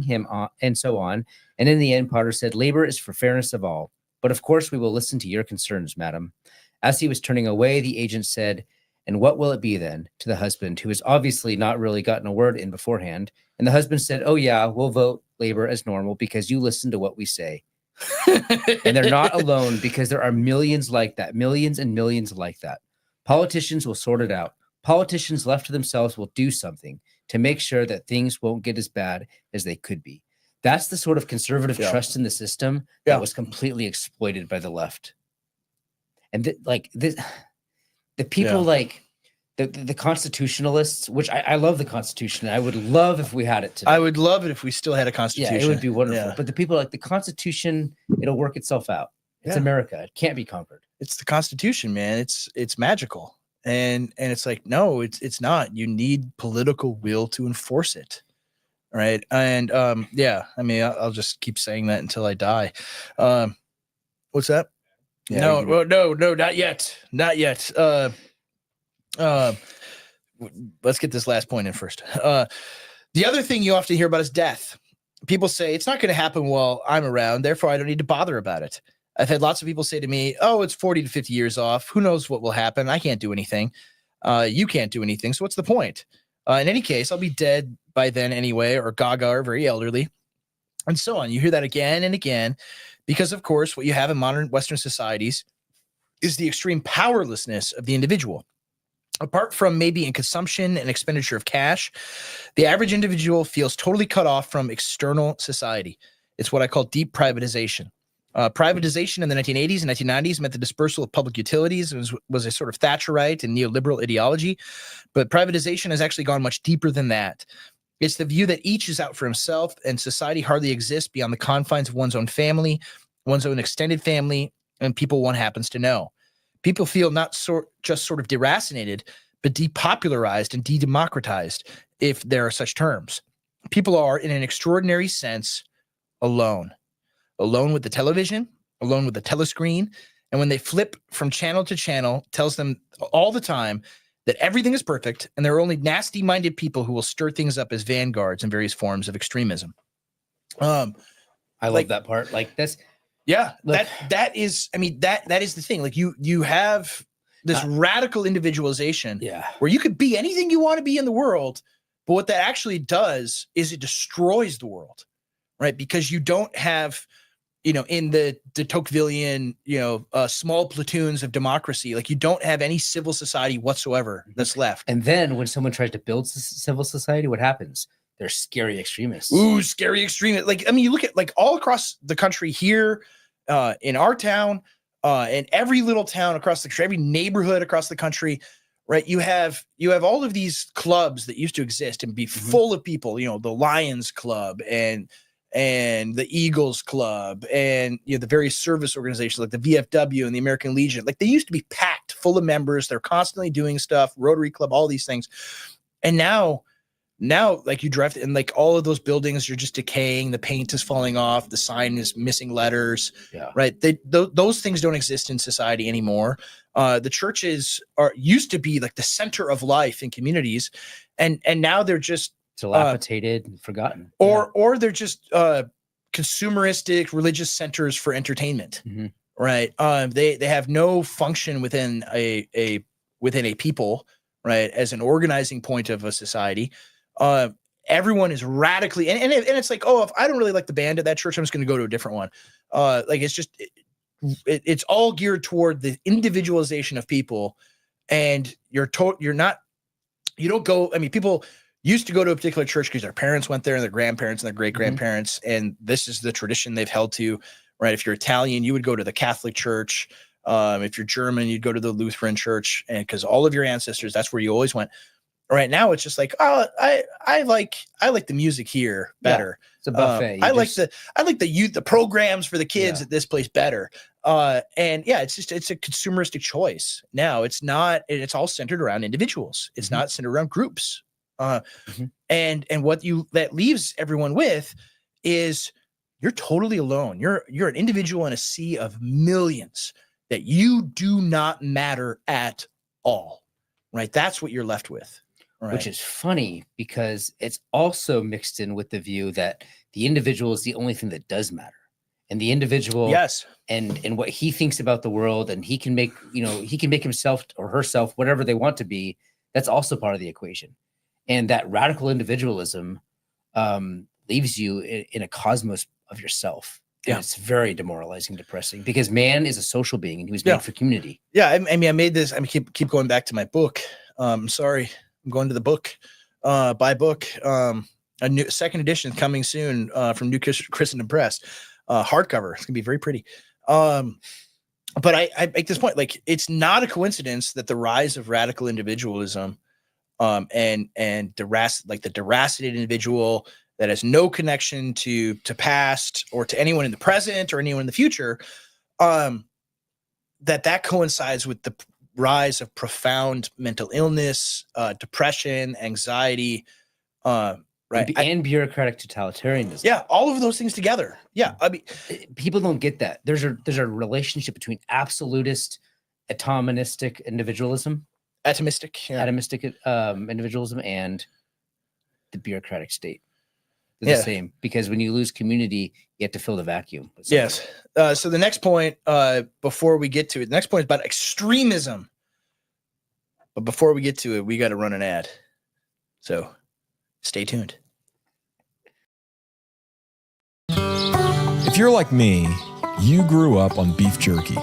him on, and so on. And in the end, Potter said, "Labor is for fairness of all. But of course, we will listen to your concerns, madam." As he was turning away, the agent said, "And what will it be then?" to the husband, who has obviously not really gotten a word in beforehand. And the husband said, "Oh yeah, we'll vote Labor as normal because you listen to what we say." And they're not alone, because there are millions like that, millions and millions like that. Politicians will sort it out. Politicians left to themselves will do something to make sure that things won't get as bad as they could be. That's the sort of conservative trust in the system that was completely exploited by the left. And the people like the constitutionalists, which I love the Constitution. I would love if we had it today. I would love it if we still had a Constitution. Yeah, it would be wonderful. Yeah. But the people like the Constitution, it'll work itself out. It's America. It can't be conquered. It's the Constitution, man. It's magical. And it's like, no, it's not. You need political will to enforce it. Right. And I mean, I'll just keep saying that until I die. What's that? Yeah, no, not yet. Not yet. Let's get this last point in first. The other thing you often hear about is death. People say it's not going to happen while I'm around, therefore I don't need to bother about it. I've had lots of people say to me, oh, it's 40 to 50 years off. Who knows what will happen? I can't do anything. You can't do anything. So what's the point? In any case, I'll be dead by then anyway, or gaga, or very elderly, and so on. You hear that again and again, because of course, what you have in modern Western societies is the extreme powerlessness of the individual. Apart from maybe in consumption and expenditure of cash, the average individual feels totally cut off from external society. It's what I call deep privatization. Privatization in the 1980s and 1990s meant the dispersal of public utilities. It was a sort of Thatcherite and neoliberal ideology, but privatization has actually gone much deeper than that. It's the view that each is out for himself and society hardly exists beyond the confines of one's own family, one's own extended family, and people one happens to know. People feel not just sort of deracinated, but depopularized and de-democratized, if there are such terms. People are, in an extraordinary sense, alone. Alone with the television, alone with the telescreen, and when they flip from channel to channel, tells them all the time that everything is perfect, and there are only nasty-minded people who will stir things up as vanguards in various forms of extremism. I love that part. Like that's yeah, look, that is, I mean, that is the thing. Like you have this radical individualization, where you could be anything you want to be in the world, but what that actually does is it destroys the world, right? Because you don't have, in the Tocquevillian, small platoons of democracy, like you don't have any civil society whatsoever that's left. And then when someone tries to build civil society, what happens? They're scary extremists. Ooh, scary extremists. Like, I mean, you look at like all across the country here, in our town, in every little town across the country, every neighborhood across the country, right? You have all of these clubs that used to exist and be full of people, the Lions Club and the Eagles Club and the various service organizations like the VFW and the American Legion. Like they used to be packed full of members. They're constantly doing stuff, Rotary Club, all these things. And now like you drive and like all of those buildings are just decaying, the paint is falling off, the sign is missing letters, right? Those things don't exist in society anymore. The churches used to be like the center of life in communities, and now they're just dilapidated and forgotten, or they're just consumeristic religious centers for entertainment, right? They have no function within a people, right, as an organizing point of a society. Everyone is radically and it's like, oh, if I don't really like the band at that church, I'm just going to go to a different one. Like it's just it's all geared toward the individualization of people, and you don't go. I mean, people used to go to a particular church because their parents went there and their grandparents and their great grandparents, and this is the tradition they've held to, right? If you're Italian, you would go to the Catholic Church. If you're German, you'd go to the Lutheran Church, and because all of your ancestors, that's where you always went. Right now, it's just like, oh, I like the music here better. It's a buffet. I like the programs for the kids at this place better. And it's a consumeristic choice. Now it's it's all centered around individuals. It's not centered around groups. And what that leaves everyone with is you're totally alone. You're an individual in a sea of millions that you do not matter at all. Right? That's what you're left with. Right. Which is funny because it's also mixed in with the view that the individual is the only thing that does matter, and the individual, and what he thinks about the world, and he can make himself or herself whatever they want to be. That's also part of the equation, and that radical individualism leaves you in a cosmos of yourself. And it's very demoralizing, depressing, because man is a social being and he was made for community. Yeah, I mean, I made this. I mean, keep going back to my book. Sorry. I'm going to the book, buy book. A new second edition coming soon from New Christendom Press, hardcover. It's gonna be very pretty. But I make this point, like it's not a coincidence that the rise of radical individualism, and the deracinated individual that has no connection to past or to anyone in the present or anyone in the future, that coincides with the rise of profound mental illness, depression, anxiety, right, and bureaucratic totalitarianism. Yeah, all of those things together. Yeah, I mean, people don't get that. There's a relationship between absolutist, atomistic individualism, individualism, and the bureaucratic state. They're the same, because when you lose community, you have to fill the vacuum. Yes. So the next point, before we get to it, the next point is about extremism. But before we get to it, we got to run an ad. So stay tuned. If you're like me, you grew up on beef jerky.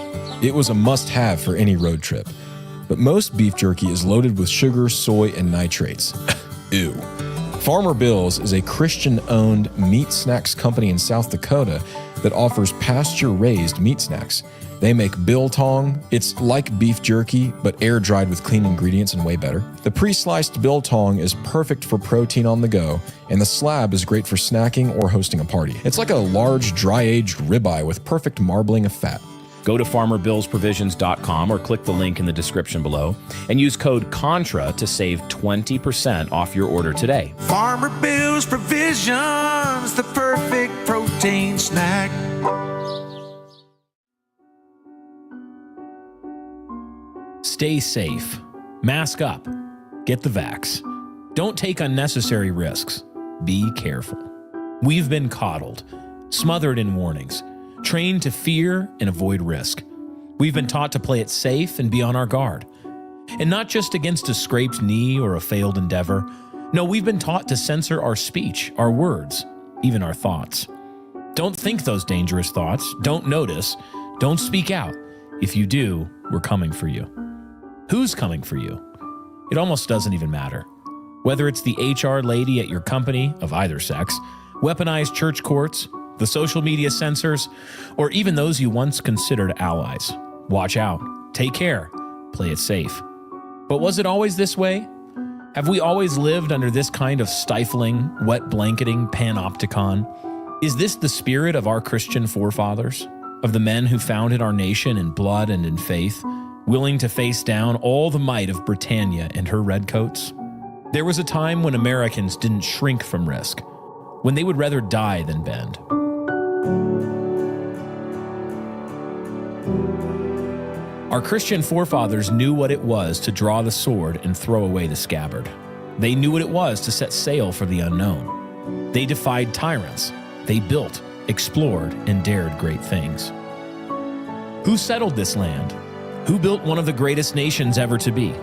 It was a must-have for any road trip. But most beef jerky is loaded with sugar, soy, and nitrates. Ew. Farmer Bill's is a Christian-owned meat snacks company in South Dakota that offers pasture-raised meat snacks. They make biltong. It's like beef jerky, but air-dried with clean ingredients and way better. The pre-sliced biltong is perfect for protein on the go, and the slab is great for snacking or hosting a party. It's like a large, dry-aged ribeye with perfect marbling of fat. Go to farmerbillsprovisions.com or click the link in the description below and use code CONTRA to save 20% off your order today. Farmer Bill's Provisions, the perfect protein snack. Stay safe. Mask up. Get the vax. Don't take unnecessary risks. Be careful. We've been coddled, smothered in warnings, trained to fear and avoid risk. We've been taught to play it safe and be on our guard. And not just against a scraped knee or a failed endeavor. No, we've been taught to censor our speech, our words, even our thoughts. Don't think those dangerous thoughts. Don't notice. Don't speak out. If you do, we're coming for you. Who's coming for you? It almost doesn't even matter. Whether it's the HR lady at your company of either sex, weaponized church courts, the social media censors, or even those you once considered allies. Watch out. Take care. Play it safe. But was it always this way? Have we always lived under this kind of stifling, wet blanketing panopticon? Is this the spirit of our Christian forefathers? Of the men who founded our nation in blood and in faith, willing to face down all the might of Britannia and her redcoats? There was a time when Americans didn't shrink from risk, when they would rather die than bend. Our Christian forefathers knew what it was to draw the sword and throw away the scabbard. They knew what it was to set sail for the unknown. They defied tyrants. They built, explored, and dared great things. Who settled this land? Who built one of the greatest nations ever to be?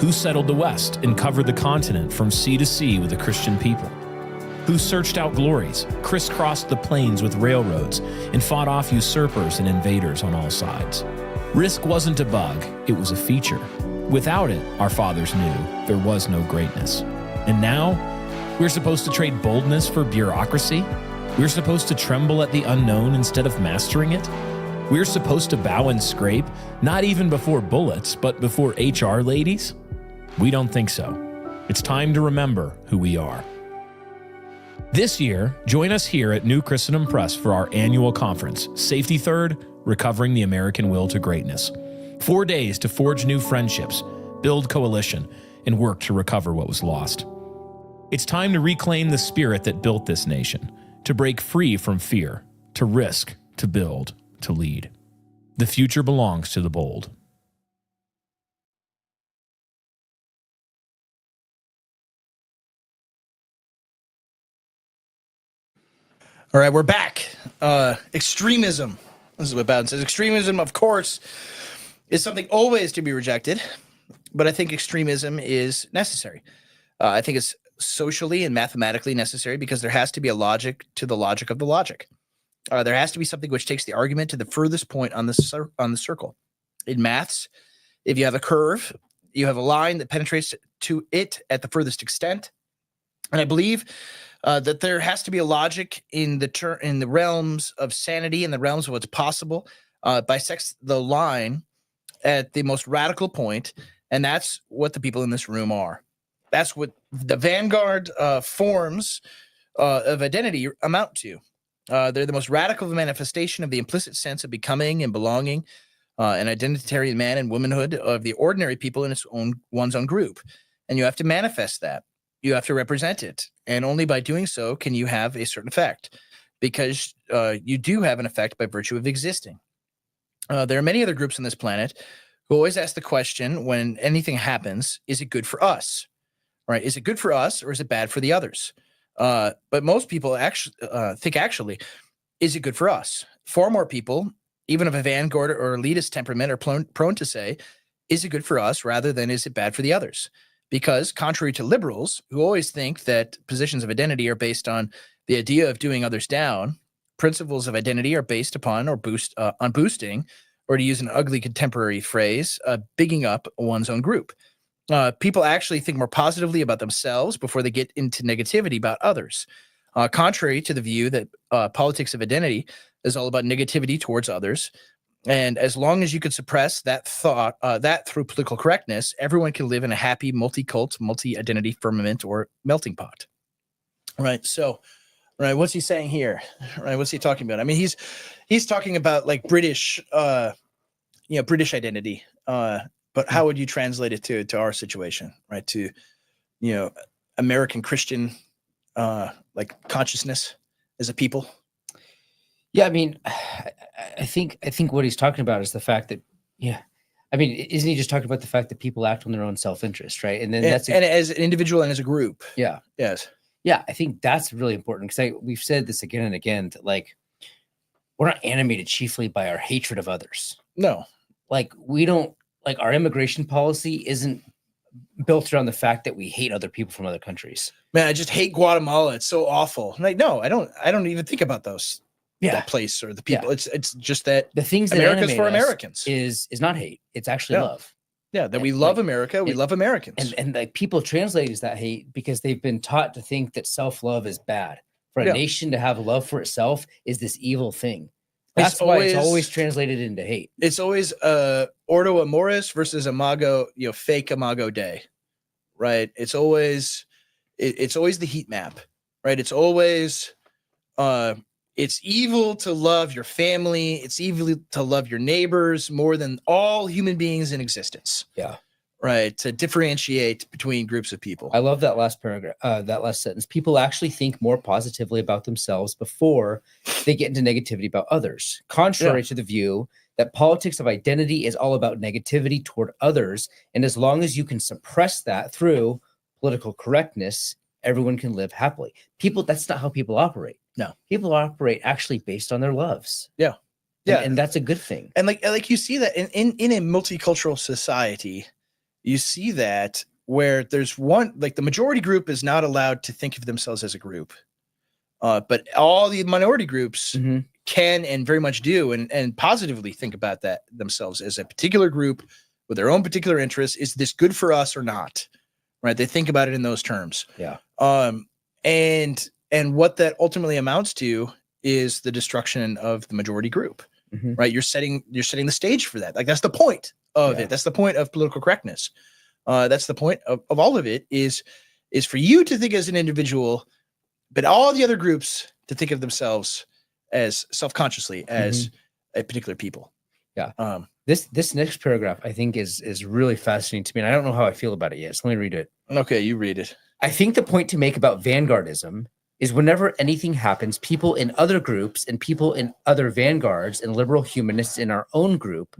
Who settled the West and covered the continent from sea to sea with a Christian people? Who searched out glories, crisscrossed the plains with railroads, and fought off usurpers and invaders on all sides? Risk wasn't a bug, it was a feature. Without it, our fathers knew, there was no greatness. And now, we're supposed to trade boldness for bureaucracy? We're supposed to tremble at the unknown instead of mastering it? We're supposed to bow and scrape, not even before bullets, but before HR ladies? We don't think so. It's time to remember who we are. This year, join us here at New Christendom Press for our annual conference, Safety Third, Recovering the American Will to Greatness. 4 days to forge new friendships, build coalition, and work to recover what was lost. It's time to reclaim the spirit that built this nation, to break free from fear, to risk, to build, to lead. The future belongs to the bold. All right, we're back. Extremism. This is what Bowden says. Extremism, of course, is something always to be rejected, but I think extremism is necessary. I think it's socially and mathematically necessary because there has to be a logic to the logic of the logic. There has to be something which takes the argument to the furthest point on the circle. In maths, if you have a curve, you have a line that penetrates to it at the furthest extent. And I believe that there has to be a logic in the realms of sanity, in the realms of what's possible, bisects the line at the most radical point, and that's what the people in this room are. That's what the Vanguard forms of identity amount to. They're the most radical manifestation of the implicit sense of becoming and belonging, an identitarian man and womanhood of the ordinary people in one's own group. And you have to manifest that. You have to represent it. And only by doing so can you have a certain effect, because you do have an effect by virtue of existing. There are many other groups on this planet who always ask the question when anything happens, is it good for us? Right? Is it good for us or is it bad for the others? But most people actually think, is it good for us? Far more people, even of a Vanguard or elitist temperament, are prone to say, is it good for us, rather than is it bad for the others? Because contrary to liberals, who always think that positions of identity are based on the idea of doing others down, principles of identity are based upon or on boosting, or to use an ugly contemporary phrase, bigging up one's own group. People actually think more positively about themselves before they get into negativity about others. Contrary to the view that politics of identity is all about negativity towards others. And as long as you could suppress that thought, that through political correctness, everyone can live in a happy multi-cult, multi-identity firmament or melting pot. Right. So, right. What's he saying here? Right. What's he talking about? I mean, he's talking about like British, British identity. But how would you translate it to our situation, right? To, American Christian, like consciousness as a people. Yeah, I mean, I think what he's talking about is the fact that, I mean, isn't he just talking about the fact that people act on their own self-interest, right? And then and as an individual and as a group. Yeah. Yes. Yeah, I think that's really important because we've said this again and again that like we're not animated chiefly by our hatred of others. No. Like we don't like our immigration policy isn't built around the fact that we hate other people from other countries. Man, I just hate Guatemala. It's so awful. Like, no, I don't even think about those. Yeah. That place or the people. Yeah. It's just that the things that America's for us Americans is not hate. It's actually love. Yeah, that we love America. We love Americans. And like people translate as that hate because they've been taught to think that self-love is bad. For a nation to have love for itself is this evil thing. That's why it's always translated into hate. It's always Ordo Amoris versus Imago, fake Imago Dei, right? It's always the heat map, right? It's always it's evil to love your family. It's evil to love your neighbors more than all human beings in existence. Yeah. Right. To differentiate between groups of people. I love that last paragraph, that last sentence. People actually think more positively about themselves before they get into negativity about others, contrary to the view that politics of identity is all about negativity toward others. And as long as you can suppress that through political correctness, everyone can live happily. That's not how people operate. No, people operate actually based on their loves. Yeah. And that's a good thing. And like you see that in a multicultural society, you see that where there's one, like the majority group is not allowed to think of themselves as a group. But all the minority groups can and very much do and positively think about that themselves as a particular group with their own particular interests. Is this good for us or not? Right. They think about it in those terms. Yeah. And what that ultimately amounts to is the destruction of the majority group, right? You're setting the stage for that. Like that's the point of it. That's the point of political correctness. That's the point of all of it is for you to think as an individual, but all the other groups to think of themselves as self-consciously as a particular people. Yeah. This next paragraph I think is really fascinating to me. And I don't know how I feel about it yet. So let me read it. Okay, you read it. I think the point to make about Vanguardism is whenever anything happens, people in other groups and people in other vanguards and liberal humanists in our own group,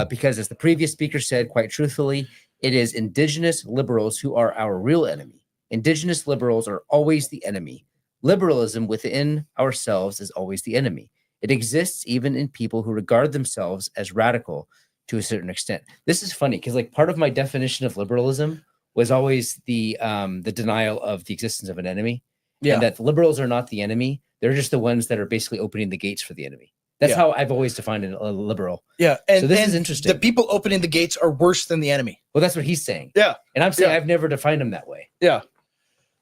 because as the previous speaker said, quite truthfully, it is indigenous liberals who are our real enemy. Indigenous liberals are always the enemy. Liberalism within ourselves is always the enemy. It exists even in people who regard themselves as radical to a certain extent. This is funny because like part of my definition of liberalism was always the denial of the existence of an enemy. Yeah. And that liberals are not the enemy. They're just the ones that are basically opening the gates for the enemy. That's how I've always defined a liberal. Yeah. And so this is interesting. The people opening the gates are worse than the enemy. Well, that's what he's saying. Yeah. And I'm saying I've never defined them that way. Yeah.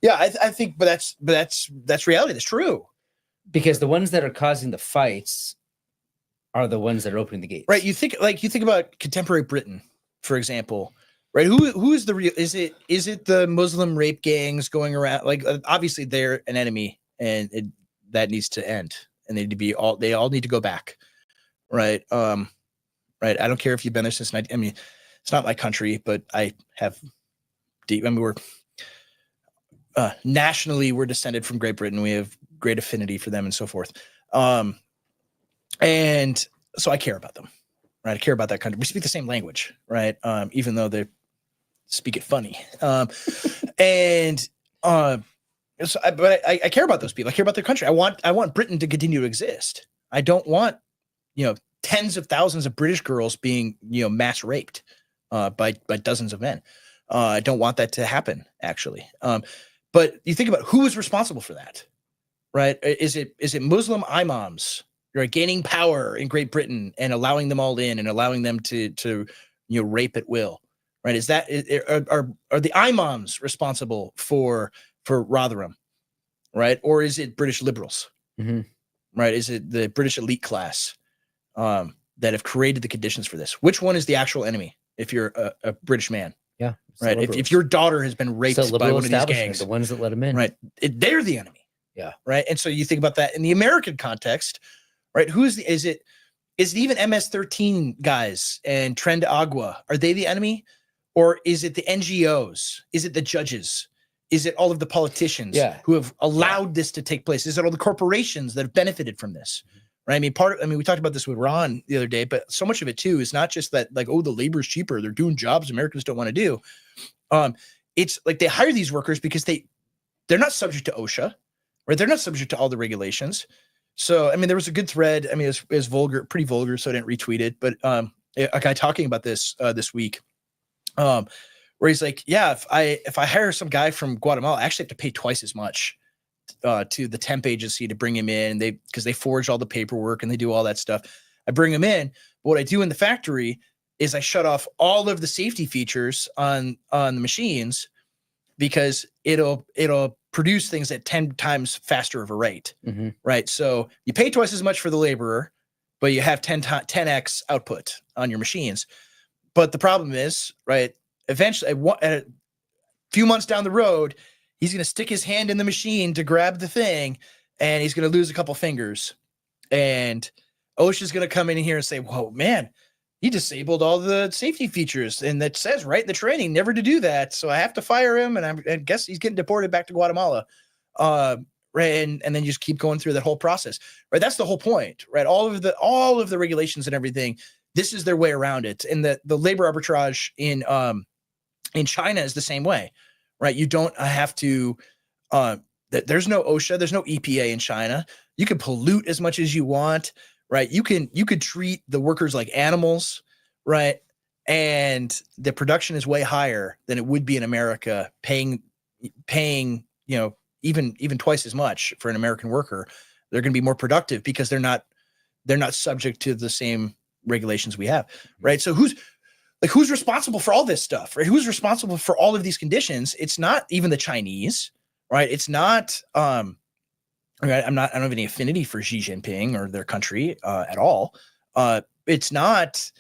Yeah. I think, but that's reality. That's true. Because the ones that are causing the fights are the ones that are opening the gates. Right. You think about contemporary Britain, for example. Right. Who is the real? Is it the Muslim rape gangs going around? Like, obviously, they're an enemy, and that needs to end. And they all need to go back. Right. Right. I don't care if you've been there since. I mean, it's not my country, but I have deep. I mean, we're nationally we're descended from Great Britain. We have great affinity for them and so forth. And so I care about them. Right. I care about that country. We speak the same language. Right. Even though they speak it funny. but I care about those people. I care about their country. I want Britain to continue to exist. I don't want, tens of thousands of British girls being, mass raped by dozens of men. I don't want that to happen, actually. But you think about who is responsible for that, right? Is it Muslim imams, right, gaining power in Great Britain and allowing them all in and allowing them to rape at will, right? Is that are the imams responsible for Rotherham, right? Or is it British liberals, right? Is it the British elite class that have created the conditions for this? Which one is the actual enemy? If you're a British man, yeah, right. If your daughter has been raped by one of these gangs, the ones that let them in, right, they're the enemy. Yeah, right. And so you think about that in the American context, right? Is it even MS-13 guys and Tren de Agua? Are they the enemy, or is it the NGOs? Is it the judges? Is it all of the politicians who have allowed this to take place? Is it all the corporations that have benefited from this? Right. I mean, we talked about this with Ron the other day, but so much of it too is not just that, like, oh, the labor is cheaper. They're doing jobs Americans don't want to do. It's like they hire these workers because they're not subject to OSHA, right? They're not subject to all the regulations. So, I mean, there was a good thread. I mean, it was vulgar, pretty vulgar, so I didn't retweet it. But a guy talking about this this week, where he's like, yeah, if I hire some guy from Guatemala, I actually have to pay twice as much to the temp agency to bring him in, because they forge all the paperwork and they do all that stuff. I bring him in, but what I do in the factory is I shut off all of the safety features on the machines, because it'll produce things at 10 times faster of a rate, right? So you pay twice as much for the laborer, but you have 10x output on your machines. But the problem is, right, eventually, a few months down the road, he's going to stick his hand in the machine to grab the thing, and he's going to lose a couple fingers. And OSHA's going to come in here and say, whoa, man, he disabled all the safety features. And that says right in the training never to do that. So I have to fire him, and I guess he's getting deported back to Guatemala. Right. And then you just keep going through that whole process. Right. That's the whole point. Right. All of the regulations and everything, this is their way around it. And the labor arbitrage in China is the same way. Right. You don't have to, there's no OSHA, there's no EPA in China. You can pollute as much as you want. Right. You could treat the workers like animals. Right. And the production is way higher than it would be in America, paying, even twice as much for an American worker. They're going to be more productive because they're not subject to the same regulations we have. Right. So who's responsible for all this stuff, right? Who's responsible for all of these conditions? It's not even the Chinese, right? It's not, right, I don't have any affinity for Xi Jinping or their country at all. It's not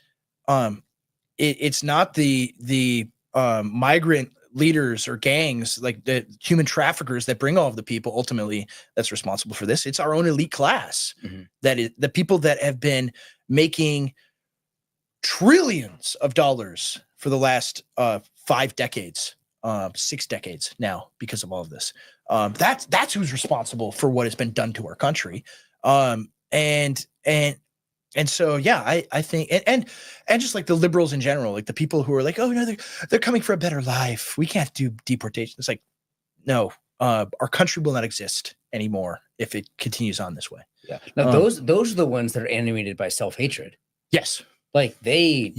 the migrant leaders or gangs, like the human traffickers that bring all of the people ultimately that's responsible for this. It's our own elite class. That is the people that have been making trillions of dollars for the last 5 decades, 6 decades now, because of all of this. That's who's responsible for what has been done to our country. And so, yeah, I think, and just like the liberals in general, like the people who are like, oh, no, they're coming for a better life. We can't do deportation. It's like, no, our country will not exist anymore if it continues on this way. Yeah. Now, those are the ones that are animated by self-hatred. Yes. Like they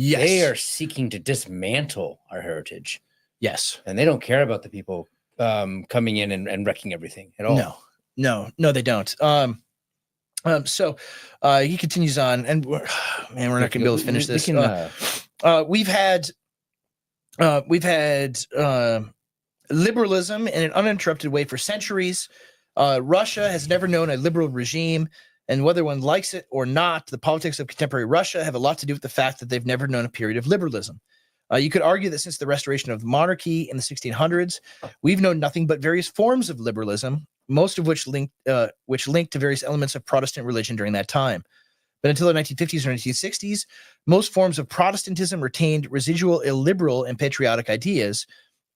are seeking to dismantle our heritage. Yes. And they don't care about the people coming in and wrecking everything at all. No, they don't. So he continues on, and we're not going to be able to finish this. We've had liberalism in an uninterrupted way for centuries. Russia has never known a liberal regime, and whether one likes it or not, the politics of contemporary Russia have a lot to do with the fact that they've never known a period of liberalism. You could argue that since the restoration of the monarchy in the 1600s, we've known nothing but various forms of liberalism, most of which linked to various elements of Protestant religion during that time. But until the 1950s or 1960s, most forms of Protestantism retained residual illiberal and patriotic ideas,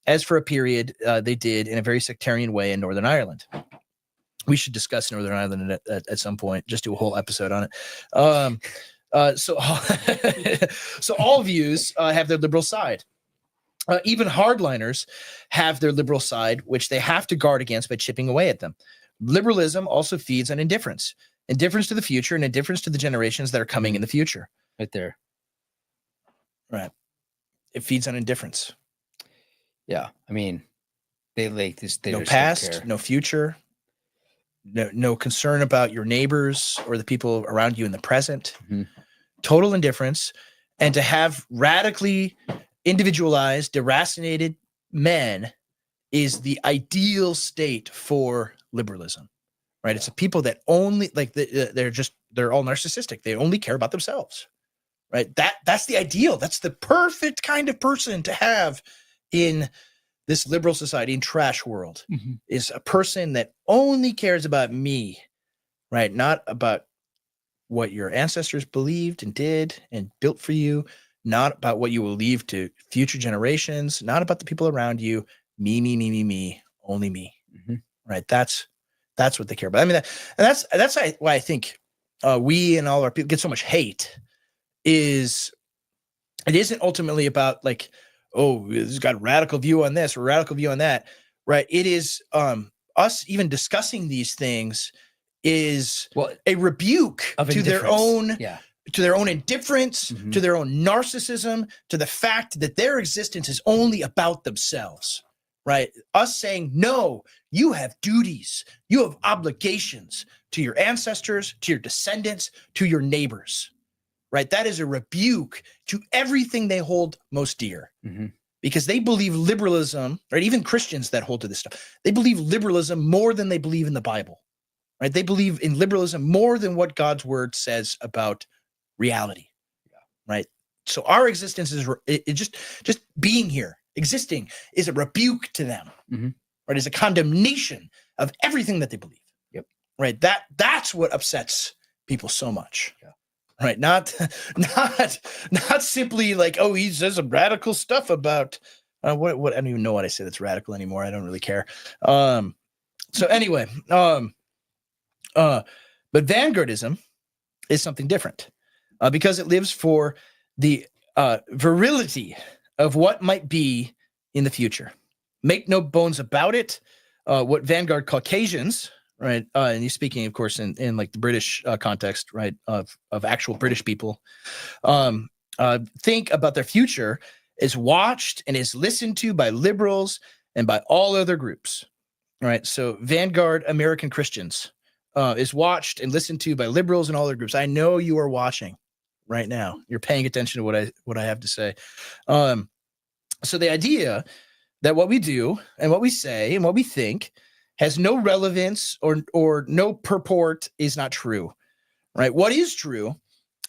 as for a period they did in a very sectarian way in Northern Ireland. We should discuss Northern Ireland at some point, just do a whole episode on it. So all views have their liberal side. Even hardliners have their liberal side, which they have to guard against by chipping away at them. Liberalism also feeds on indifference to the future and indifference to the generations that are coming in the future. Right there. Right. It feeds on indifference. Yeah. I mean, they like this. They No just don't past, care. no future, no concern about your neighbors or the people around you in the present. Mhm. Total indifference. And to have radically individualized, deracinated men is the ideal state for liberalism, right? It's a people that only they're all narcissistic. They only care about themselves, right? That's the ideal. That's the perfect kind of person to have in this liberal society, in trash world, is a person that only cares about me, right? Not about what your ancestors believed and did and built for you, not about what you will leave to future generations, not about the people around you. Me, only me. Right? That's what they care about. I mean, that's why I think we and all our people get so much hate. Is it isn't ultimately about like, oh, it's got a radical view on this or radical view on that, right? It is us even discussing these things is a rebuke Of to their own Yeah. to their own indifference, to their own narcissism, to the fact that their existence is only about themselves, right? Us saying, no, you have duties, you have obligations to your ancestors, to your descendants, to your neighbors, right? That is a rebuke to everything they hold most dear. Because they believe liberalism, right? Even Christians that hold to this stuff, they believe liberalism more than they believe in the Bible, right? They believe in liberalism more than what God's word says about reality, right? So our existence is just being here, existing, is a rebuke to them, right? Is a condemnation of everything that they believe, right? That's what upsets people so much, right? Not simply like, oh, he says some radical stuff about what I don't even know what I say that's radical anymore. I don't really care. So anyway, but Vanguardism is something different. Because it lives for the virility of what might be in the future. Make no bones about it. What Vanguard Caucasians, right? And he's speaking, of course, in like the British context, right? Of actual British people, think about their future is watched and is listened to by liberals and by all other groups, right? So Vanguard American Christians is watched and listened to by liberals and all other groups. I know you are watching right now. You're paying attention to what I have to say. So the idea that what we do and what we say and what we think has no relevance or no purport is not true, right? What is true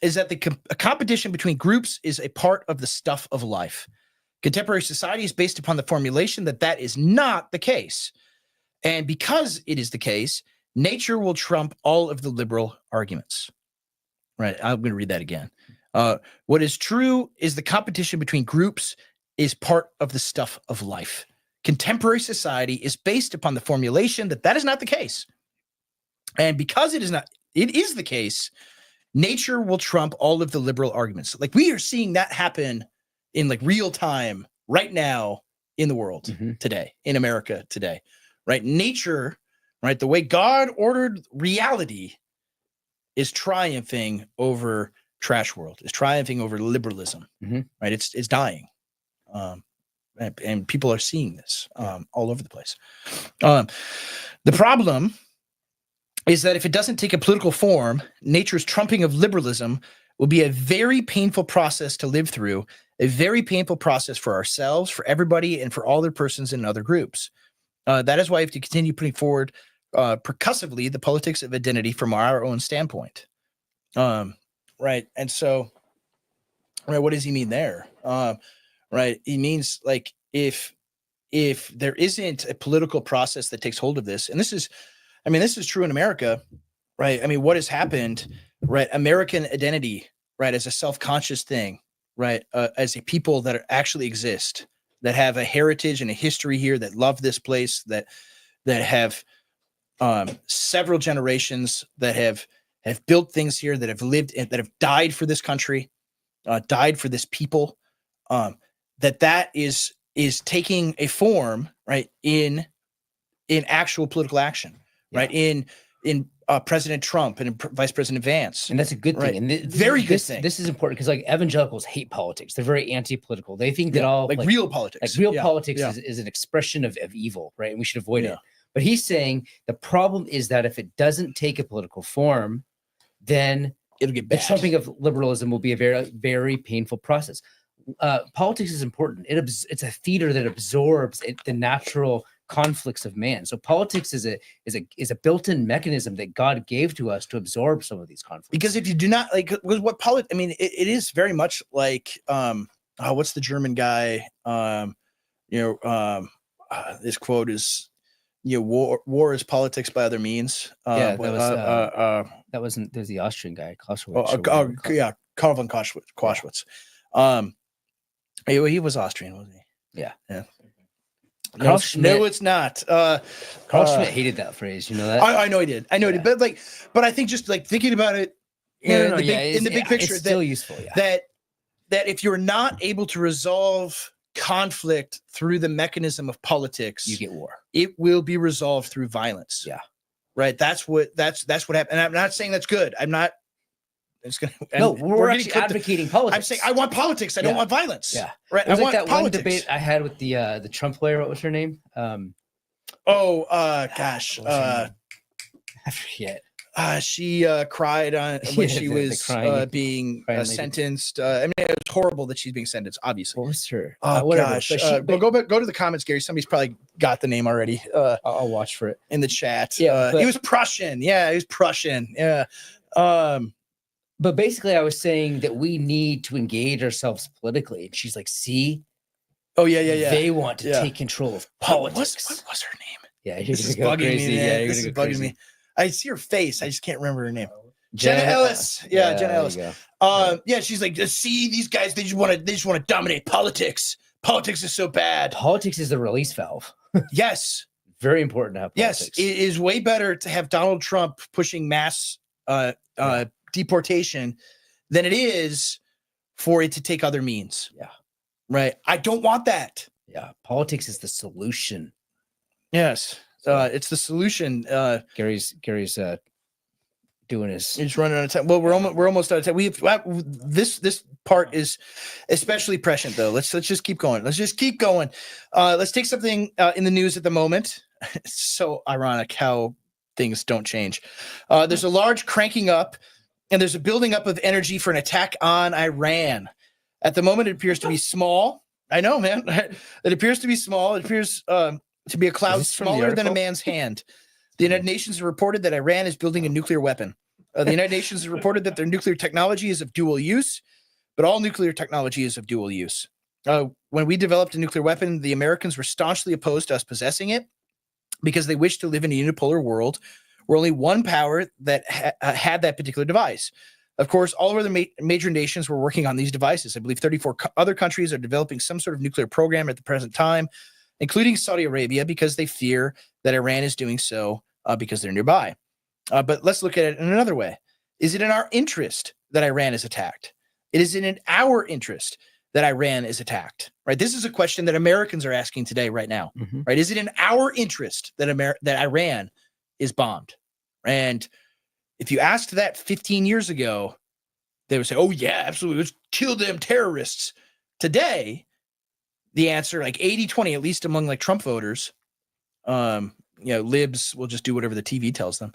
is that a competition between groups is a part of the stuff of life. Contemporary society is based upon the formulation that is not the case. And because it is the case, nature will trump all of the liberal arguments. Right. I'm going to read that again. What is true is the competition between groups is part of the stuff of life. Contemporary society is based upon the formulation that is not the case. And because it is the case, nature will trump all of the liberal arguments. Like we are seeing that happen in like real time right now in the world today, in America today, right? Nature, right? The way God ordered reality is triumphing over trash world, is triumphing over liberalism, right? It's dying. And people are seeing this all over the place. The problem is that if it doesn't take a political form, nature's trumping of liberalism will be a very painful process to live through, a very painful process for ourselves, for everybody, and for all other persons in other groups. That is why we have to continue putting forward percussively the politics of identity from our own standpoint. Right. And so, right, what does he mean there? Right. He means like if there isn't a political process that takes hold of this, and this is true in America, right? I mean, what has happened, right? American identity, right, as a self-conscious thing, right? As a people that actually exist, that have a heritage and a history here, that love this place, that have several generations, that have built things here, that have lived, that have died for this country, died for this people, that is is taking a form, right, in actual political action, right, in President Trump and Vice President Vance. And that's a good thing. Right. And Very good thing. This is important because like evangelicals hate politics. They're very anti-political. They think that all like real politics. like real politics is an expression of evil, right? And we should avoid it. But he's saying the problem is that if it doesn't take a political form, then it'll get the bad. trumping of liberalism will be a very, very painful process. Politics is important. It's a theater that absorbs the natural conflicts of man. So politics is a built-in mechanism that God gave to us to absorb some of these conflicts. Because if you do not like what politics, I mean, it is very much like what's the German guy? This quote is, war is politics by other means. That wasn't. There's the Austrian guy, Clausewitz. Karl von Clausewitz. He was Austrian, wasn't he? Yeah. No, it's not. Carl Schmitt hated that phrase. You know that? I know he did. I know he did. But I think just like thinking about it in the big picture, it's still useful. Yeah. That if you're not able to resolve conflict through the mechanism of politics, you get war. It will be resolved through violence. Yeah. Right. That's what happened. And I'm not saying that's good. I'm not. It's gonna. No, we're actually advocating politics. I'm saying I want politics. I don't want violence. Yeah. Right. It was I like want that politics. one debate I had with the Trump lawyer. What was her name? Gosh. I forget. She cried on when she was being sentenced. I mean, it was horrible that she's being sentenced. Obviously. What was her? Gosh. Go to the comments, Gary. Somebody's probably got the name already. I'll watch for it in the chat. Yeah, he was Prussian. Yeah, he was Prussian. Yeah. But basically, I was saying that we need to engage ourselves politically. And she's like, see? Oh, yeah. They want to take control of politics. What was her name? Yeah, this is bugging me. Yeah, this is bugging me. I see her face. I just can't remember her name. Jenna Ellis. Yeah, Jenna Ellis. Yeah, she's like, see, these guys, they just want to dominate politics. Politics is so bad. Politics is the release valve. Yes. Very important to have politics. Yes, it is way better to have Donald Trump pushing mass deportation than it is for it to take other means. Yeah. Right. I don't want that. Yeah. Politics is the solution. Yes. It's the solution. Gary's doing his. He's running out of time. Well, we're almost out of time. This part is especially prescient though. Let's just keep going. Let's take something in the news at the moment. It's so ironic how things don't change. There's a large cranking up. And there's a building up of energy for an attack on Iran. At the moment, it appears to be small. I know, man. It appears to be small. It appears to be a cloud smaller than a man's hand. The United Nations has reported that Iran is building a nuclear weapon. The United Nations has reported that their nuclear technology is of dual use, but all nuclear technology is of dual use. When we developed a nuclear weapon, the Americans were staunchly opposed to us possessing it because they wished to live in a unipolar world where only one power that had that particular device. Of course, all of the major nations were working on these devices. I believe 34 other countries are developing some sort of nuclear program at the present time, including Saudi Arabia, because they fear that Iran is doing so because they're nearby. But let's look at it in another way. Is it in our interest that Iran is attacked? It is in our interest that Iran is attacked, right? This is a question that Americans are asking today, right now, right? Is it in our interest that Iran is bombed? And if you asked that 15 years ago, they would say, oh yeah, absolutely, let's kill them terrorists. Today, the answer, like 80-20, at least among like Trump voters, libs will just do whatever the TV tells them.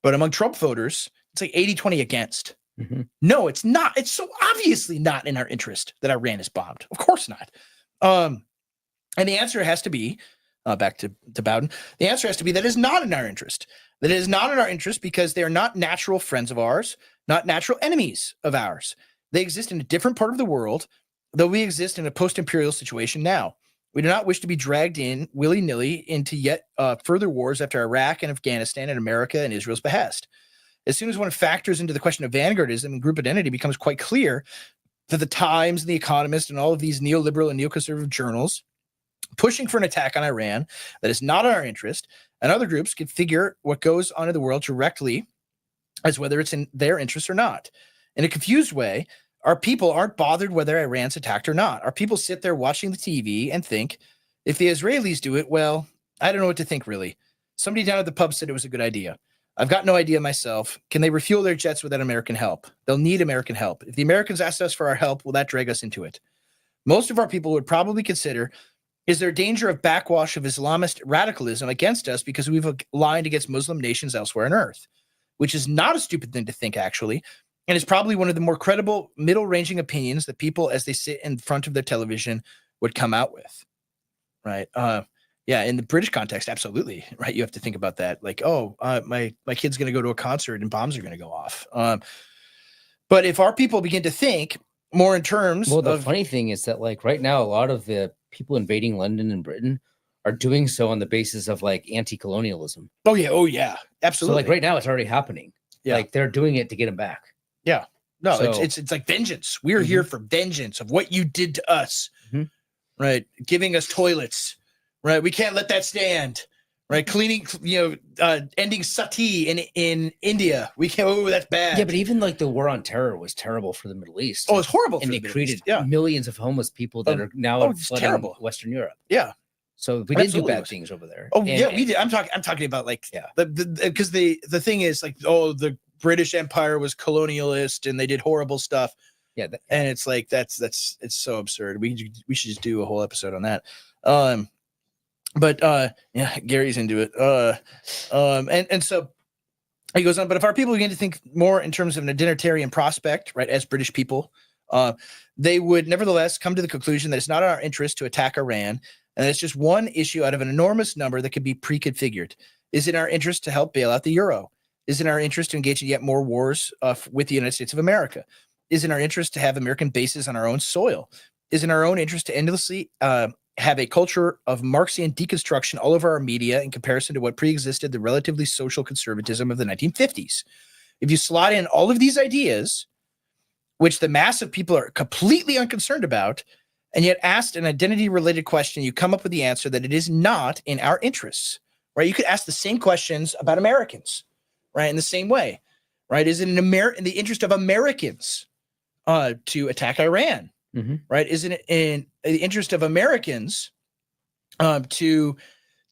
But among Trump voters, it's like 80-20 against. No, it's not. It's so obviously not in our interest that Iran is bombed. Of course not. And the answer has to be, back to Bowden, the answer has to be that it is not in our interest. That it is not in our interest because they are not natural friends of ours, not natural enemies of ours. They exist in a different part of the world, though we exist in a post-imperial situation now. We do not wish to be dragged in willy-nilly into yet further wars after Iraq and Afghanistan and America and Israel's behest. As soon as one factors into the question of Vanguardism and group identity, becomes quite clear that the Times and the Economist and all of these neoliberal and neoconservative journals pushing for an attack on Iran that is not in our interest, and other groups can figure what goes on in the world directly as whether it's in their interest or not. In a confused way, our people aren't bothered whether Iran's attacked or not. Our people sit there watching the TV and think, if the Israelis do it, well, I don't know what to think, really. Somebody down at the pub said it was a good idea. I've got no idea myself. Can they refuel their jets without American help? They'll need American help. If the Americans asked us for our help, will that drag us into it? Most of our people would probably consider, is there danger of backwash of Islamist radicalism against us because we've aligned against Muslim nations elsewhere on earth? Which is not a stupid thing to think, actually, and is probably one of the more credible middle-ranging opinions that people, as they sit in front of their television, would come out with, right? Yeah, in the British context, absolutely, right? You have to think about that. Like, my kid's going to go to a concert and bombs are going to go off. But if our people begin to think more in terms Well, the of... funny thing is that, like, right now, a lot of the people invading London and Britain are doing so on the basis of, like, anti-colonialism. Oh, yeah, absolutely. So, like, right now, it's already happening. Yeah. Like, they're doing it to get them back. Yeah. No, So- it's like vengeance. We're here for vengeance of what you did to us, right? Giving us toilets, right? We can't let that stand, right? Cleaning, ending sati in India. We can't. Oh, that's bad. Yeah, but even, like, the war on terror was terrible for the Middle East. it's horrible. And for they the Middle created East. Yeah, millions of homeless people that are now it's flooding terrible. Western Europe. yeah. So we did do Absolutely bad was. things over there. Oh, And- yeah, we did. I'm talking about, like, Yeah. because the thing is, like, the British Empire was colonialist and they did horrible stuff. Yeah, And it's like it's so absurd. We should just do a whole episode on that. But yeah, Gary's into it. And so he goes on. But if our people begin to think more in terms of an identitarian prospect, right, as British people, they would nevertheless come to the conclusion that it's not in our interest to attack Iran, and it's just one issue out of an enormous number that could be pre-configured. Is it in our interest to help bail out the euro? Is it in our interest to engage in yet more wars with the United States of America? Is it in our interest to have American bases on our own soil? Is it in our own interest to endlessly have a culture of Marxian deconstruction all over our media in comparison to what pre-existed the relatively social conservatism of the 1950s? If you slot in all of these ideas, which the mass of people are completely unconcerned about, and yet asked an identity-related question, you come up with the answer that it is not in our interests, right? You could ask the same questions about Americans, right? In the same way, right? Is it in the interest of Americans to attack Iran, right? Is it in the interest of Americans to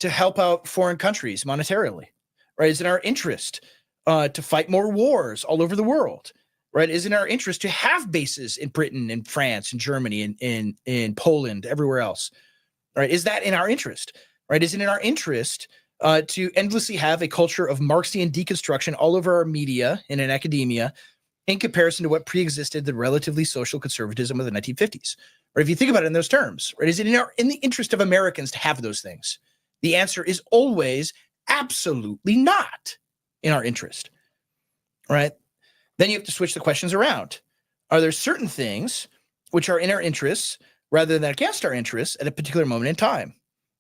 help out foreign countries monetarily, right? Is it in our interest to fight more wars all over the world? Right? Is in our interest to have bases in Britain and France and Germany and in Poland, everywhere else. Right? Is that in our interest? Right? Is it in our interest to endlessly have a culture of Marxian deconstruction all over our media and in academia in comparison to what pre-existed the relatively social conservatism of the 1950s? Or if you think about it in those terms, right? Is it in the interest of Americans to have those things? The answer is always absolutely not in our interest. Right? Then you have to switch the questions around. Are there certain things which are in our interests rather than against our interests at a particular moment in time?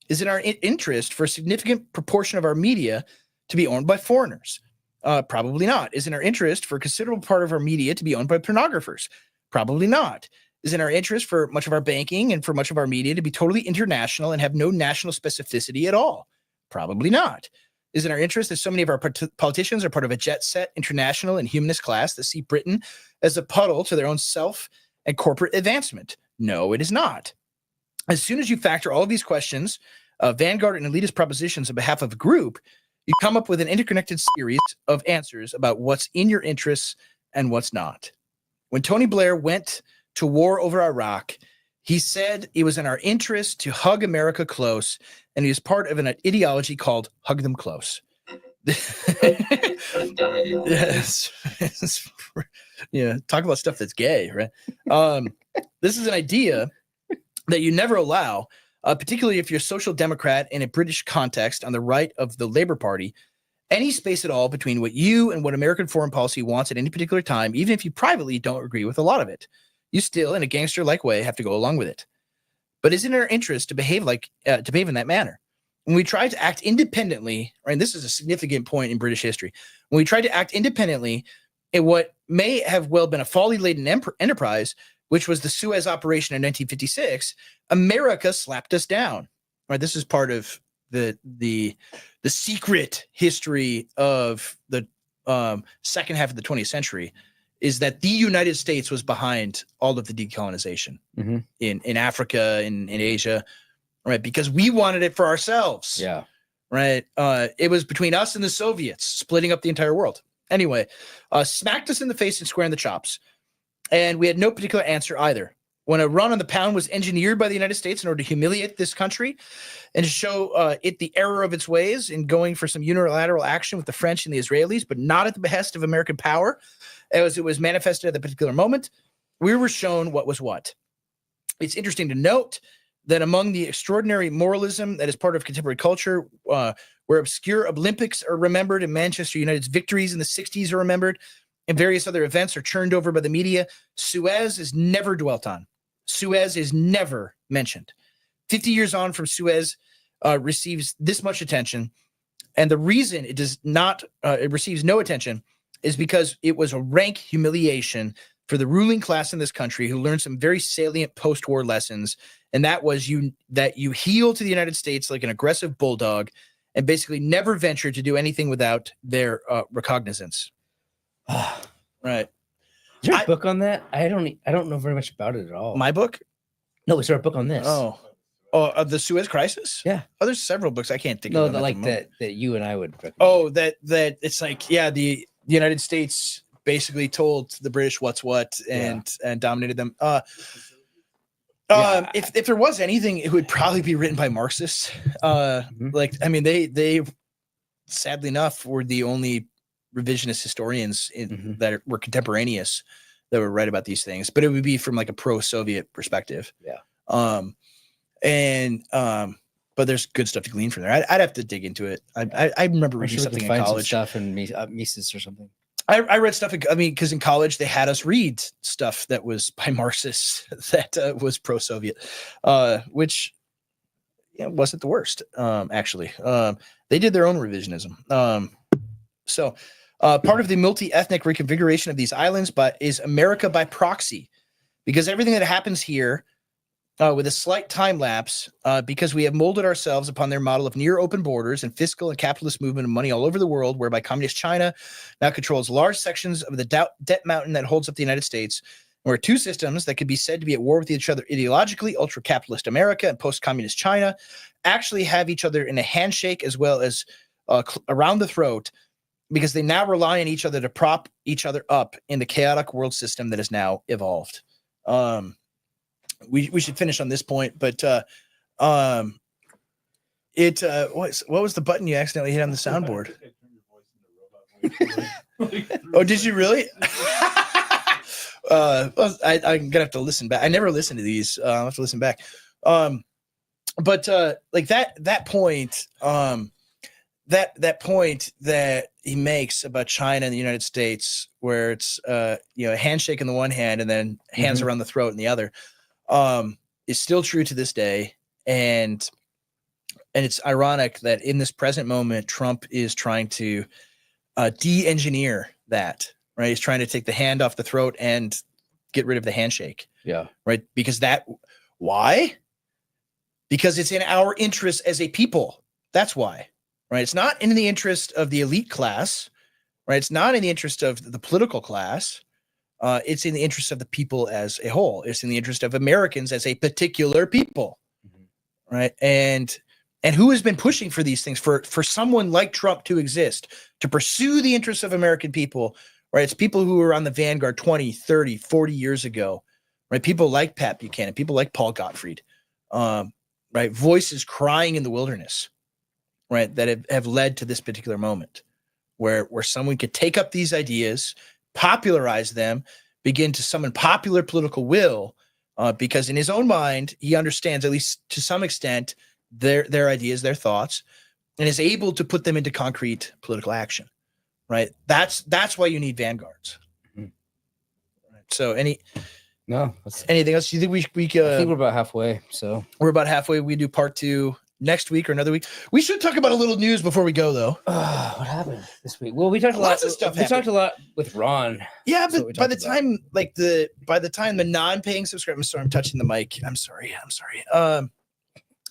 Is it our interest for a significant proportion of our media to be owned by foreigners? Probably not. Is it in our interest for a considerable part of our media to be owned by pornographers? Probably not. Is it in our interest for much of our banking and for much of our media to be totally international and have no national specificity at all? Probably not. Is it in our interest that so many of our politicians are part of a jet-set international and humanist class that see Britain as a puddle to their own self and corporate advancement? No, it is not. As soon as you factor all of these questions, Vanguard and elitist propositions on behalf of a group, you come up with an interconnected series of answers about what's in your interests and what's not. When Tony Blair went to war over Iraq, he said it was in our interest to hug America close, and he was part of an ideology called Hug Them Close. Yes. Yeah, talk about stuff that's gay, right? This is an idea that you never allow, particularly if you're a social democrat in a British context on the right of the Labour Party, any space at all between what you and what American foreign policy wants at any particular time, even if you privately don't agree with a lot of it. You still, in a gangster-like way, have to go along with it. But is it in our interest to behave in that manner? When we try to act independently, right, and this is a significant point in British history, when we tried to act independently in what may have well been a folly-laden enterprise, which was the Suez operation in 1956, America slapped us down. Right, this is part of the secret history of the second half of the 20th century. is that the United States was behind all of the decolonization in Africa, in Asia, right? Because we wanted it for ourselves. Yeah. Right. It was between us and the Soviets splitting up the entire world. Anyway, smacked us in the face and square in the chops. And we had no particular answer either. When a run on the pound was engineered by the United States in order to humiliate this country and to show it the error of its ways in going for some unilateral action with the French and the Israelis, but not at the behest of American power, as it was manifested at the particular moment, we were shown what was what. It's interesting to note that among the extraordinary moralism that is part of contemporary culture, where obscure Olympics are remembered and Manchester United's victories in the 60s are remembered, and various other events are churned over by the media, Suez is never dwelt on. Suez is never mentioned. 50 years on from Suez receives this much attention. And the reason it does not, it receives no attention is because it was a rank humiliation for the ruling class in this country who learned some very salient post-war lessons. And that was that you heel to the United States like an aggressive bulldog and basically never venture to do anything without their recognizance. Right. Is there a book on that? I don't know very much about it at all. My book? No, is there a book on this? Oh, of the Suez Crisis? Yeah. Oh, there's several books. I can't think no, of them. like that you and I would recommend. Oh, that it's like, yeah, the United States basically told the British what's what and dominated them. If there was anything, it would probably be written by Marxists. Like, I mean, they sadly enough were the only revisionist historians that were contemporaneous that would write about these things, but it would be from like a pro-Soviet perspective. Yeah. But there's good stuff to glean from there. I'd have to dig into it. I remember reading something in college. Some stuff in Mises or something. I read stuff. Because in college they had us read stuff that was by Marxists that was pro-Soviet, which wasn't the worst. Actually, they did their own revisionism. So part of the multi-ethnic reconfiguration of these islands, is America by proxy, because everything that happens here, with a slight time lapse, because we have molded ourselves upon their model of near open borders and fiscal and capitalist movement of money all over the world, whereby communist China now controls large sections of the debt mountain that holds up the United States, where two systems that could be said to be at war with each other ideologically, ultra-capitalist America and post-communist China, actually have each other in a handshake as well as around the throat, because they now rely on each other to prop each other up in the chaotic world system that has now evolved. We should finish on this point, but what was the button you accidentally hit on the soundboard? Oh, did you really? I'm gonna have to listen back. I never listened to these. I'll have to listen back. But like that point, that point that he makes about China and the United States, where it's a handshake in the one hand and then hands around the throat in the other, is still true to this day. And it's ironic that in this present moment, Trump is trying to de-engineer that, right? He's trying to take the hand off the throat and get rid of the handshake. Yeah. Right. Because why? Because it's in our interest as a people. That's why, right? It's not in the interest of the elite class, right? It's not in the interest of the political class. It's in the interest of the people as a whole. It's in the interest of Americans as a particular people, right? And who has been pushing for these things, for someone like Trump to exist, to pursue the interests of American people, right? It's people who were on the Vanguard 20, 30, 40 years ago, right? People like Pat Buchanan, people like Paul Gottfried, right? Voices crying in the wilderness, right? That have led to this particular moment where someone could take up these ideas, popularize them, begin to summon popular political will, because in his own mind, he understands, at least to some extent, their ideas, their thoughts, and is able to put them into concrete political action, right? That's why you need vanguards. Right. So anything else? You think we I think we're about halfway. So we're about halfway. We do part 2 next week or another week. We should talk about a little news before we go, though. What happened this week? Well, we talked Lots of stuff. We talked a lot with Ron. Yeah, but by the time the non-paying subscriber, I'm sorry, I'm touching the mic. I'm sorry.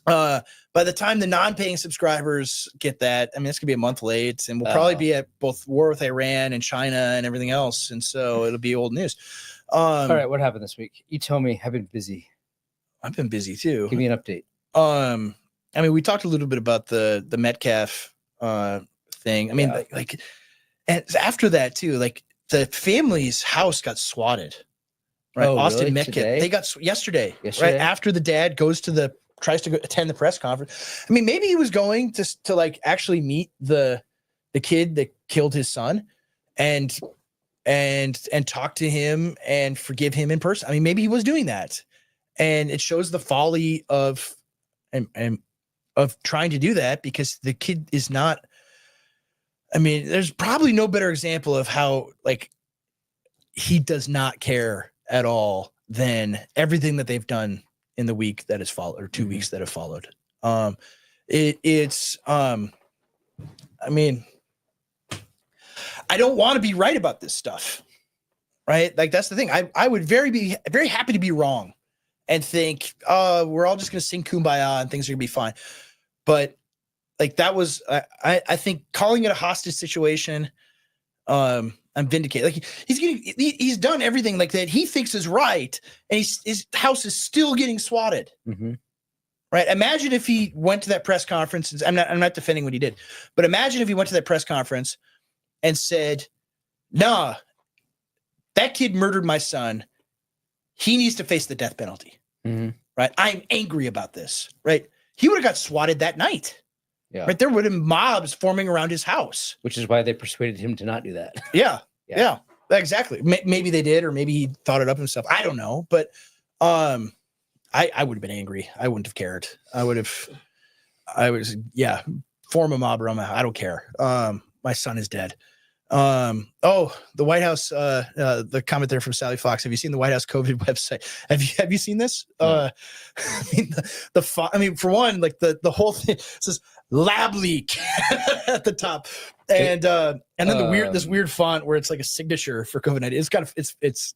By the time the non-paying subscribers get that, I mean, it's gonna be a month late, and we'll probably be at both war with Iran and China and everything else, and so it'll be old news. All right, what happened this week? You tell me. I've been busy. I've been busy too. Give me an update. I mean, we talked a little bit about the Metcalf thing. I mean, like, and after that too, like the family's house got swatted. Right, Oh, Austin really? Metcalf. Today? They got yesterday. Yesterday? Right after the dad tries to go attend the press conference. I mean, maybe he was going to like actually meet the kid that killed his son, and talk to him and forgive him in person. I mean, maybe he was doing that, and it shows the folly of trying to do that, because the kid is not. I mean, there's probably no better example of how like he does not care at all than everything that they've done in the week that has followed, or 2 weeks that have followed. It's I mean, I don't want to be right about this stuff, right? Like, that's the thing. I would be very happy to be wrong and think, we're all just going to sing Kumbaya and things are going to be fine. But like, that was, I think calling it a hostage situation, I'm vindicated. Like, he's done everything like that he thinks is right, and his house is still getting swatted. Right? Imagine if he went to that press conference. And I'm not defending what he did, but imagine if he went to that press conference and said, "Nah, that kid murdered my son. He needs to face the death penalty." Right? I'm angry about this. Right? He would have got swatted that night. Yeah. Right? There would have been mobs forming around his house. Which is why they persuaded him to not do that. Yeah. Exactly. Maybe they did, or maybe he thought it up himself. I don't know, but I would have been angry. I wouldn't have cared. I form a mob around my house. I don't care. My son is dead. The White House, the comment there from Sally Fox. Have you seen the White House COVID website? Have you seen this? I mean, for one, like the whole thing says lab leak at the top. And then this weird font where it's like a signature for COVID-19. It's kind of, it's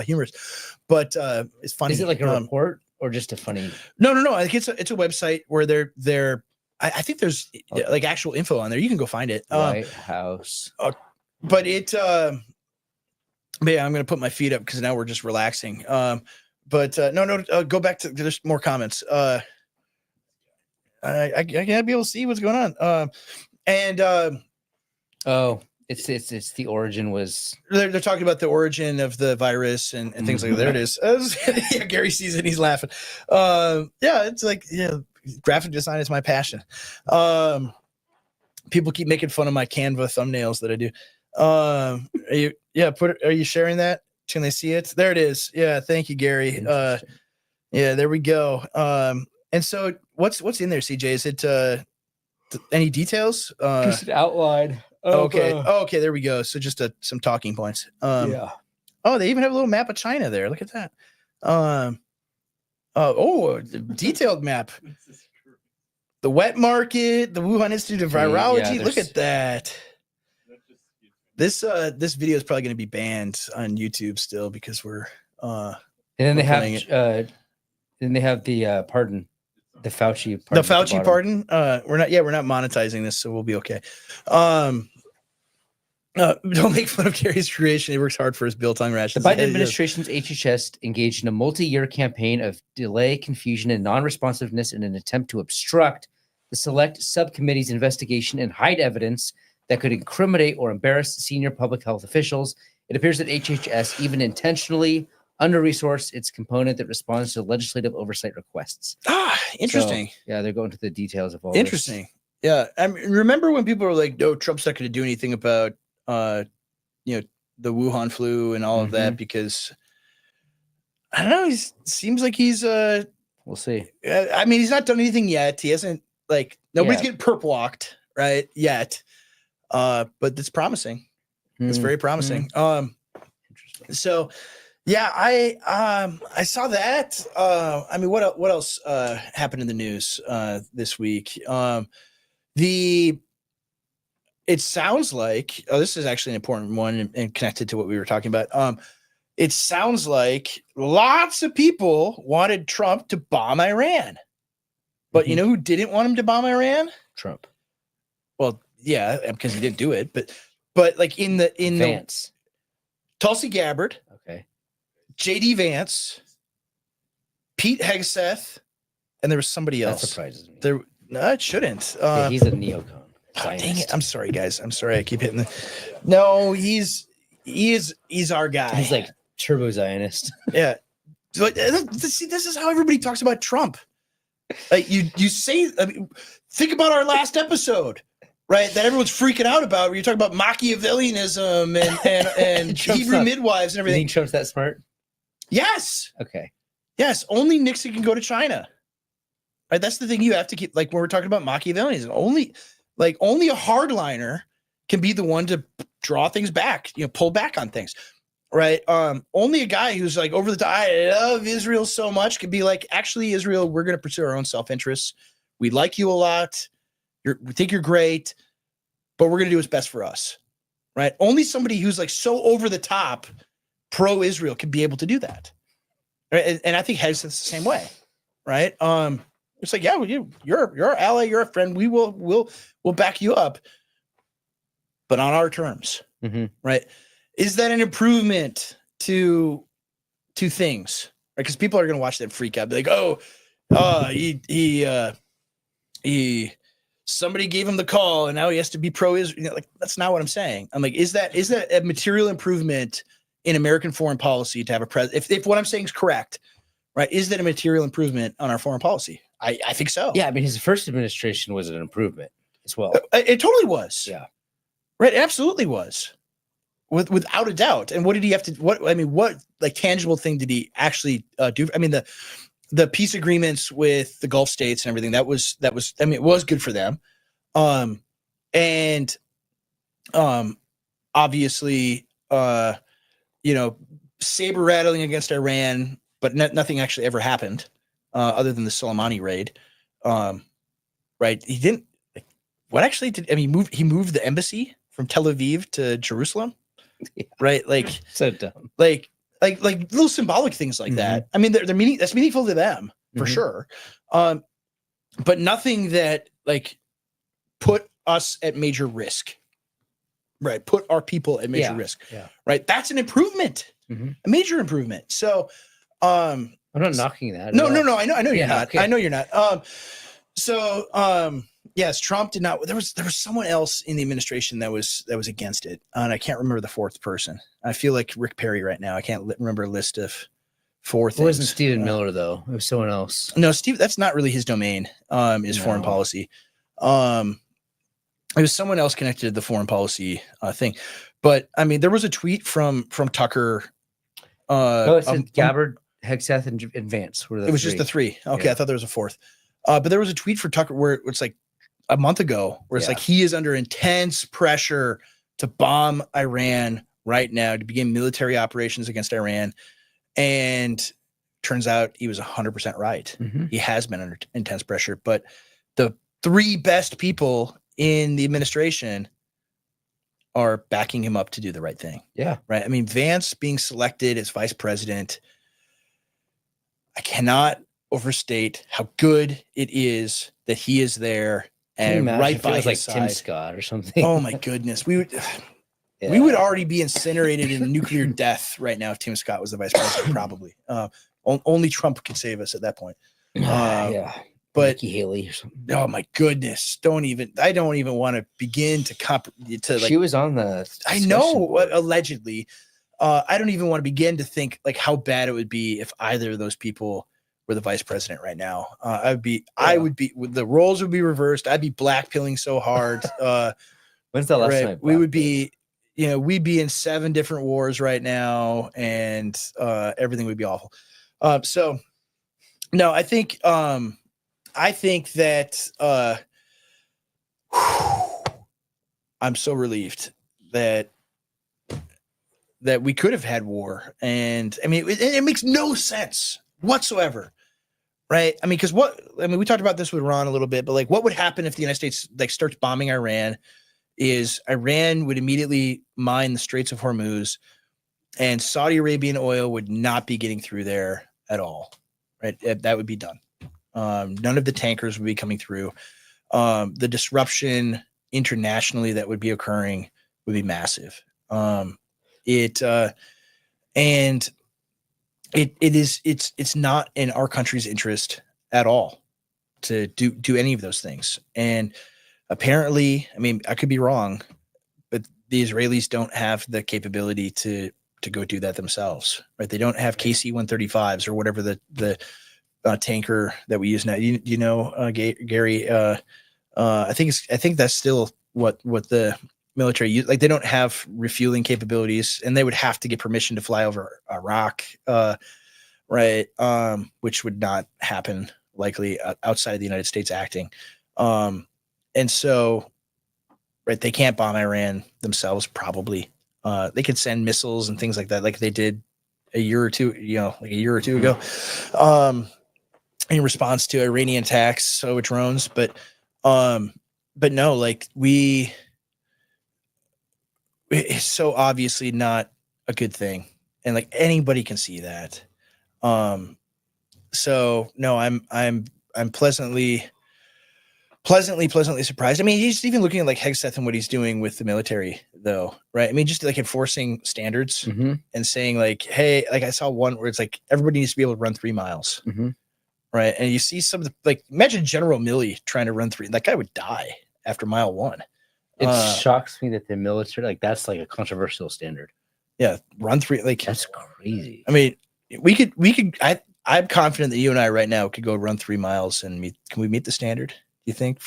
humorous, but it's funny. Is it like a report or just a funny? No. I think it's a website where they're I think there's like actual info on there. You can go find it. White House. But it, yeah, I'm going to put my feet up because now we're just relaxing. Go back to, there's more comments. I gotta be able to see what's going on. It's the origin was. They're talking about the origin of the virus and things like that. There it is. Yeah, Gary sees it. He's laughing. It's like, graphic design is my passion. People keep making fun of my Canva thumbnails that I do. Are you sharing that? Can they see it? There it is. Yeah. Thank you, Gary. There we go. And so what's in there, CJ? Is it any details? Just an outline. Okay. There we go. So just some talking points. Oh, they even have a little map of China there. Look at that. Detailed map. The wet market, the Wuhan Institute of Virology. Look at that. This video is probably going to be banned on YouTube still because we're. And then they have the pardon. The Fauci pardon. The Fauci pardon. We're not monetizing this, so we'll be okay. Don't make fun of Gary's creation. He works hard for his Bill tongue rations. The Biden administration's HHS engaged in a multi-year campaign of delay, confusion, and non-responsiveness in an attempt to obstruct the select subcommittee's investigation and hide evidence that could incriminate or embarrass senior public health officials. It appears that HHS even intentionally under-resourced its component that responds to legislative oversight requests. Interesting. So, they're going to the details of all Interesting. this. Yeah. I mean, remember when people were like, no, Trump's not going to do anything about, the Wuhan flu and all of that, because I don't know. He seems like he's, we'll see. I mean, he's not done anything yet. He hasn't, like, nobody's getting perp walked right yet. But it's promising. It's very promising. Interesting. So, yeah, I saw that. I mean, what else happened in the news this week? It sounds like this is actually an important one and connected to what we were talking about. It sounds like lots of people wanted Trump to bomb Iran. But you know who didn't want him to bomb Iran? Trump. Well, yeah, because he didn't do it. But like in Vance. Tulsi Gabbard, Okay. JD Vance, Pete Hegseth, and there was somebody That else. surprises me. No, it shouldn't. Yeah, he's a neocon. Oh, dang it! Zionist. I'm sorry, guys. I'm sorry. I keep hitting the. No, he's our guy. He's like turbo Zionist. yeah. So, see, this is how everybody talks about Trump. Like you say, I mean, think about our last episode, right? That everyone's freaking out about. Where you talk about Machiavellianism and Hebrew midwives and You everything. think Trump's that smart? Yes, Okay. yes. Only Nixon can go to China. Right. That's the thing you have to keep. Like when we're talking about Machiavellianism, only a hardliner can be the one to draw things back. Pull back on things. Right. Only a guy who's like over the top, I love Israel so much, could be like, actually, Israel, we're going to pursue our own self-interests. We like you a lot. We think you're great, but we're going to do what's best for us. Right. Only somebody who's like so over the top pro-Israel can be able to do that. Right. And I think Hegseth's the same way. Right. It's like, yeah, you're our ally, you're a friend. We'll back you up, but on our terms. Mm-hmm. Right. Is that an improvement to things? Right? Because people are going to watch that freak out. Be like, somebody gave him the call and now he has to be pro-Israel. Like, that's not what I'm saying. I'm like, is that a material improvement in American foreign policy to have a president? If what I'm saying is correct, right? Is that a material improvement on our foreign policy? I think so. Yeah, I mean, his first administration was an improvement as well. It totally was. Yeah. Right. It absolutely was. Without a doubt. And what did he have to? What like tangible thing did he actually do? I mean, the peace agreements with the Gulf states and everything that was. I mean, it was good for them. Obviously, saber rattling against Iran, but nothing actually ever happened, other than the Soleimani raid. Right? He didn't. What actually did? I mean, he moved the embassy from Tel Aviv to Jerusalem. Yeah. Right, like So dumb. like little symbolic things like that. I mean, they're that's meaningful to them for sure, but nothing that like put us at major risk. Right, put our people at major risk. Yeah, right. That's an improvement, a major improvement. So, I'm not knocking that. No. I know you're not. Okay. I know you're not. Yes, Trump did not. There was someone else in the administration that was against it, and I can't remember the fourth person. I feel like Rick Perry right now. I can't remember a list of four things. It wasn't Stephen Miller though. It was someone else. No, Steve. That's not really his domain. Is foreign policy. It was someone else connected to the foreign policy thing. But I mean, there was a tweet from Tucker. It said Gabbard, Hegseth, and Vance. It was just the three. Okay, yeah. I thought there was a fourth. But there was a tweet for Tucker where it's like a month ago, where it's like he is under intense pressure to bomb Iran right now, to begin military operations against Iran. And turns out he was 100% right. He has been under intense pressure. But the three best people in the administration are backing him up to do the right thing. Yeah. Right. I mean, Vance being selected as vice president, I cannot overstate how good it is that he is there and right by his like side. Tim Scott or something. Oh my goodness. We would already be incinerated in nuclear death right now if Tim Scott was the vice president, probably. Only Trump could save us at that point. But Nikki Haley or something. Oh my goodness! I don't even want to begin to She was on the. I know, allegedly. I don't even want to begin to think like how bad it would be if either of those people were the vice president right now. I would be. The roles would be reversed. I'd be blackpilling so hard. When's that last night? We would be. We'd be in 7 different wars right now, and everything would be awful. So, no, I think that I'm so relieved that we could have had war, and I mean it makes no sense whatsoever, right? I mean, we talked about this with Ron a little bit, but like, what would happen if the United States like starts bombing Iran? Is Iran would immediately mine the Straits of Hormuz, and Saudi Arabian oil would not be getting through there at all, right? That would be done. None of the tankers would be coming through. The disruption internationally that would be occurring would be massive. It's not in our country's interest at all to do any of those things. And apparently, I mean, I could be wrong, but the Israelis don't have the capability to go do that themselves, right? They don't have KC-135s or whatever the tanker that we use now. You know, Gary, I think that's still what the military use. Like, they don't have refueling capabilities, and they would have to get permission to fly over Iraq, right? Which would not happen likely outside of the United States acting. And so, right, they can't bomb Iran themselves, probably. They could send missiles and things like that, like they did a year or two ago, in response to Iranian attacks with drones. But no, like it's so obviously not a good thing, and like anybody can see that. So no, I'm pleasantly surprised. I mean, he's even looking at like Hegseth and what he's doing with the military, though, right? I mean, just like enforcing standards and saying like, hey, like I saw one where it's like everybody needs to be able to run 3 miles, right? And you see some of the, like, imagine General Milley trying to run 3. That guy would die after mile 1. It shocks me that the military, like, that's like a controversial standard. Yeah, run 3. Like, that's crazy. I mean, we could. I'm confident that you and I right now could go run 3 miles and meet. Can we meet the standard? You think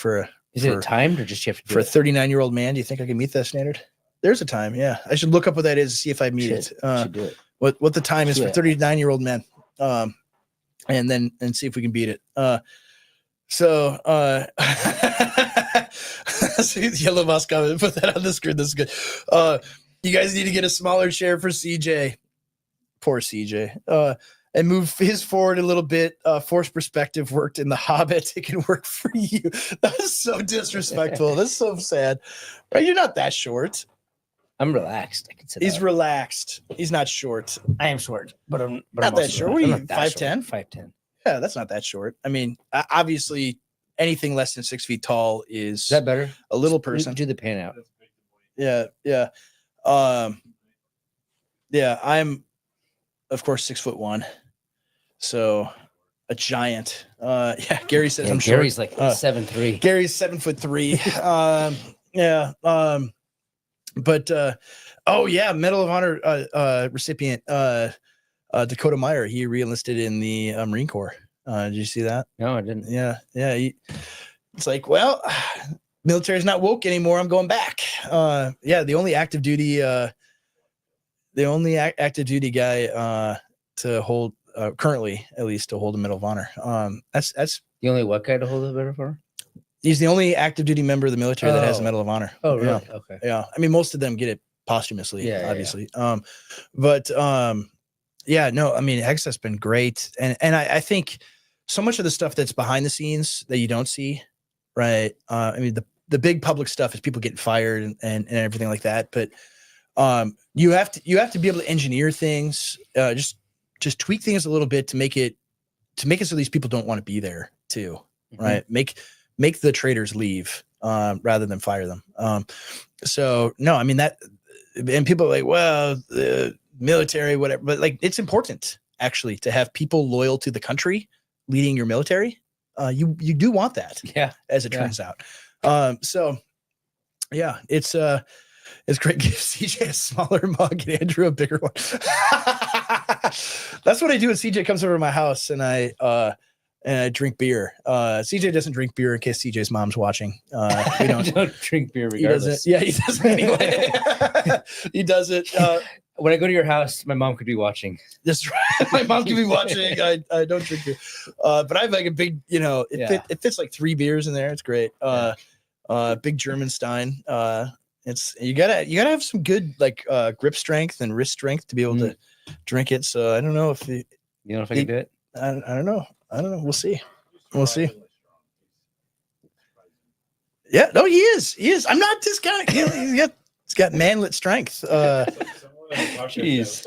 is it timed, or just you have to do for a it? 39-year-old man? Do you think I can meet that standard? There's a time. Yeah, I should look up what that is to see if I meet it. Should do it. What the time is for 39-year-old men, and see if we can beat it. So see the yellow mouse comment. Put that on the screen. This is good. You guys need to get a smaller chair for CJ. Poor CJ. And move his forward a little bit. Forced perspective worked in The Hobbit. It can work for you. That is so disrespectful. That's so sad. Right? You're not that short. I'm relaxed. I can sit He's up. relaxed. He's not short. I am short, but I'm Not that short. What are you, 5'10"? 5'10". Yeah, that's not that short. I mean, obviously, anything less than 6 feet tall is Is that better? a little person. Do the pan out. Yeah. Yeah, I'm, of course, 6'1". So a giant. Yeah, Gary says I'm short. Gary's like 7'3". Gary's 7'3". Yeah. But oh yeah, Medal of Honor recipient Dakota Meyer. He re-enlisted in the Marine Corps. Did you see that? No, I didn't. Yeah. It's like, well, military's not woke anymore. I'm going back. Yeah, the only active duty guy to hold currently, at least, to hold a Medal of Honor. That's The only what guy to hold the Medal of Honor? He's the only active duty member of the military that has a Medal of Honor. Oh, really? Yeah. Okay. Yeah. I mean, most of them get it posthumously, obviously. Yeah. Yeah, no, I mean, Hegseth's been great. And I think so much of the stuff that's behind the scenes that you don't see, right? I mean, the big public stuff is people getting fired and everything like that. But you have to be able to engineer things, just tweak things a little bit to make it so these people don't want to be there too, right? Make the traitors leave rather than fire them. So no, I mean that, and people are like, well, the military, whatever, but like, it's important actually to have people loyal to the country leading your military. You do want that, as it turns out. So yeah, it's great. Give CJ a smaller mug and Andrew a bigger one. That's what I do when CJ comes over to my house and I drink beer. CJ doesn't drink beer in case CJ's mom's watching. We don't drink beer regardless. He doesn't anyway. He does it. When I go to your house, my mom could be watching. That's right. My mom could be watching. I don't drink beer. But I have like a big, it fits like 3 beers in there. It's great. Big German Stein. It's you gotta have some good like grip strength and wrist strength to be able to drink it. So I don't know if you know if I can do it. I don't know. We'll see. Yeah, no, he is. I'm not this guy. He's got manlet strength. Jeez.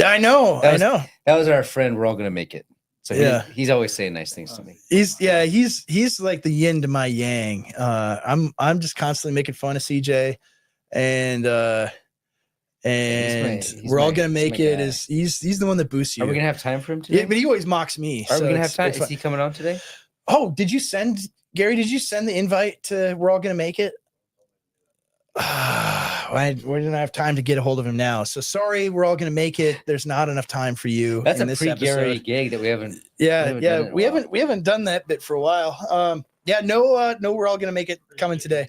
I know. That was our friend. We're all gonna make it. So Yeah. he's always saying nice things to me. He's like the yin to my yang. I'm just constantly making fun of CJ, and he's we're all my- gonna he's make my it. guy. Is he's the one that boosts you? Are we gonna have time for him today? Yeah, but he always mocks me. Are so we gonna it's- have time? it's Is he coming on today? Oh, did you send Gary? Did you send the invite to We're All Gonna Make It? We didn't have time to get a hold of him now. So sorry, We're All Gonna Make It. There's not enough time for you. That's in a this pre-Gary episode. gig that we haven't. Yeah, haven't done it in a while. we haven't done that bit for a while. No, We're All Gonna Make It coming today.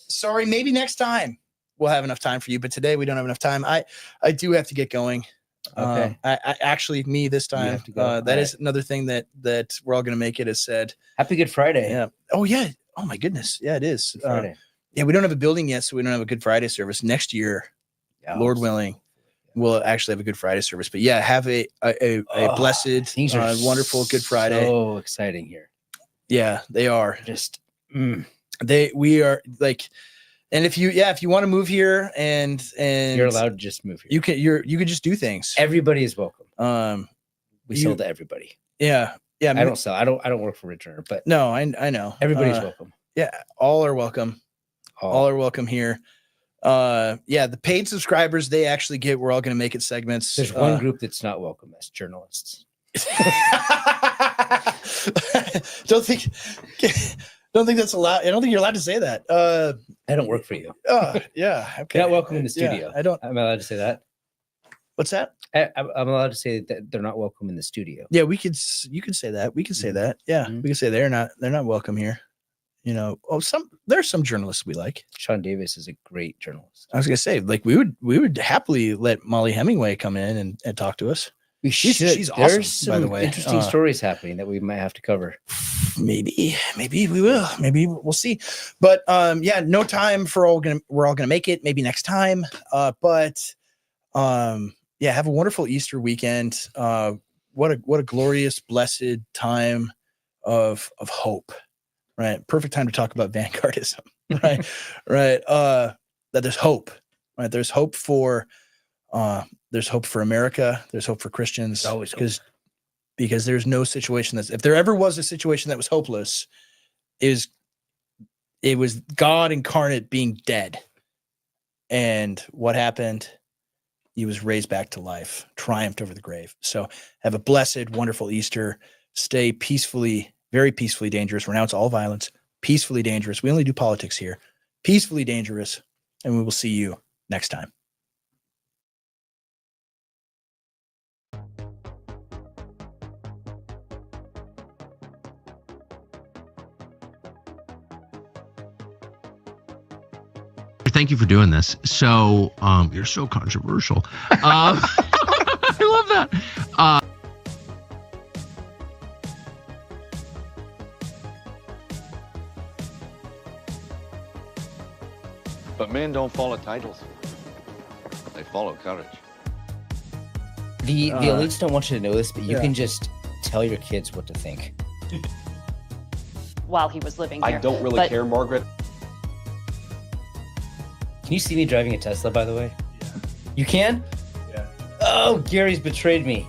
Sorry, maybe next time we'll have enough time for you, but today we don't have enough time. I do have to get going. Okay. I actually me this time. have to go. That is another thing that We're All Gonna Make It has said. Happy Good Friday. Yeah. Oh yeah. Oh my goodness. Yeah, it is. Good Friday. Yeah, we don't have a building yet, so we don't have a Good Friday service. Next year, Yeah, Lord willing, we'll actually have a Good Friday service. But yeah, have a blessed, things are wonderful Good Friday. So exciting here. Yeah, they are. Just We are like, and if you want to move here and you're allowed to just move here. you can just do things. Everybody is welcome. We you- sell to everybody. Yeah. I I don't sell. I don't work for Returner, but No, I know. everybody's welcome. Yeah, all are welcome. All are welcome here. The paid subscribers, they actually get We're All Gonna Make It segments. There's one group that's not welcome. That's journalists. don't think that's allowed. I don't think you're allowed to say that. I don't work for you. Yeah. Okay. You're not welcome in the Yeah, studio. I don't. Am I allowed to say that? What's that? I'm allowed to say that they're not welcome in the studio. Yeah, you could say that. We can say that. Yeah, Mhm. we can say they're not welcome here. You know, there's some journalists we like. Sean Davis is a great journalist. I was gonna say, like, we would happily let Molly Hemingway come in and talk to us. We She's- should. she's There's awesome, by the some way. interesting stories happening that we might have to cover. Maybe we will. Maybe we'll see. But no time for We're All Gonna Make It. Maybe next time. Have a wonderful Easter weekend. What a glorious, blessed time of hope. Right. Perfect time to talk about Vanguardism. Right. Right. That there's hope. Right. There's hope for America. There's hope for Christians. There's always hope. Because there's no situation if there ever was a situation that was hopeless, it was God incarnate being dead. And what happened? He was raised back to life, triumphed over the grave. So have a blessed, wonderful Easter. Stay peacefully, very peacefully dangerous. Renounce all violence. Peacefully dangerous. We only do politics here. Peacefully dangerous. And we will see you next time. Thank you for doing this. So, you're so controversial. I love that. But men don't follow titles. They follow courage. The elites don't want you to know this, but you Yeah. can just tell your kids what to think. While he was living here. I don't really But care, Margaret. Can you see me driving a Tesla, by the way? You can? Yeah. Oh, Gary's betrayed me.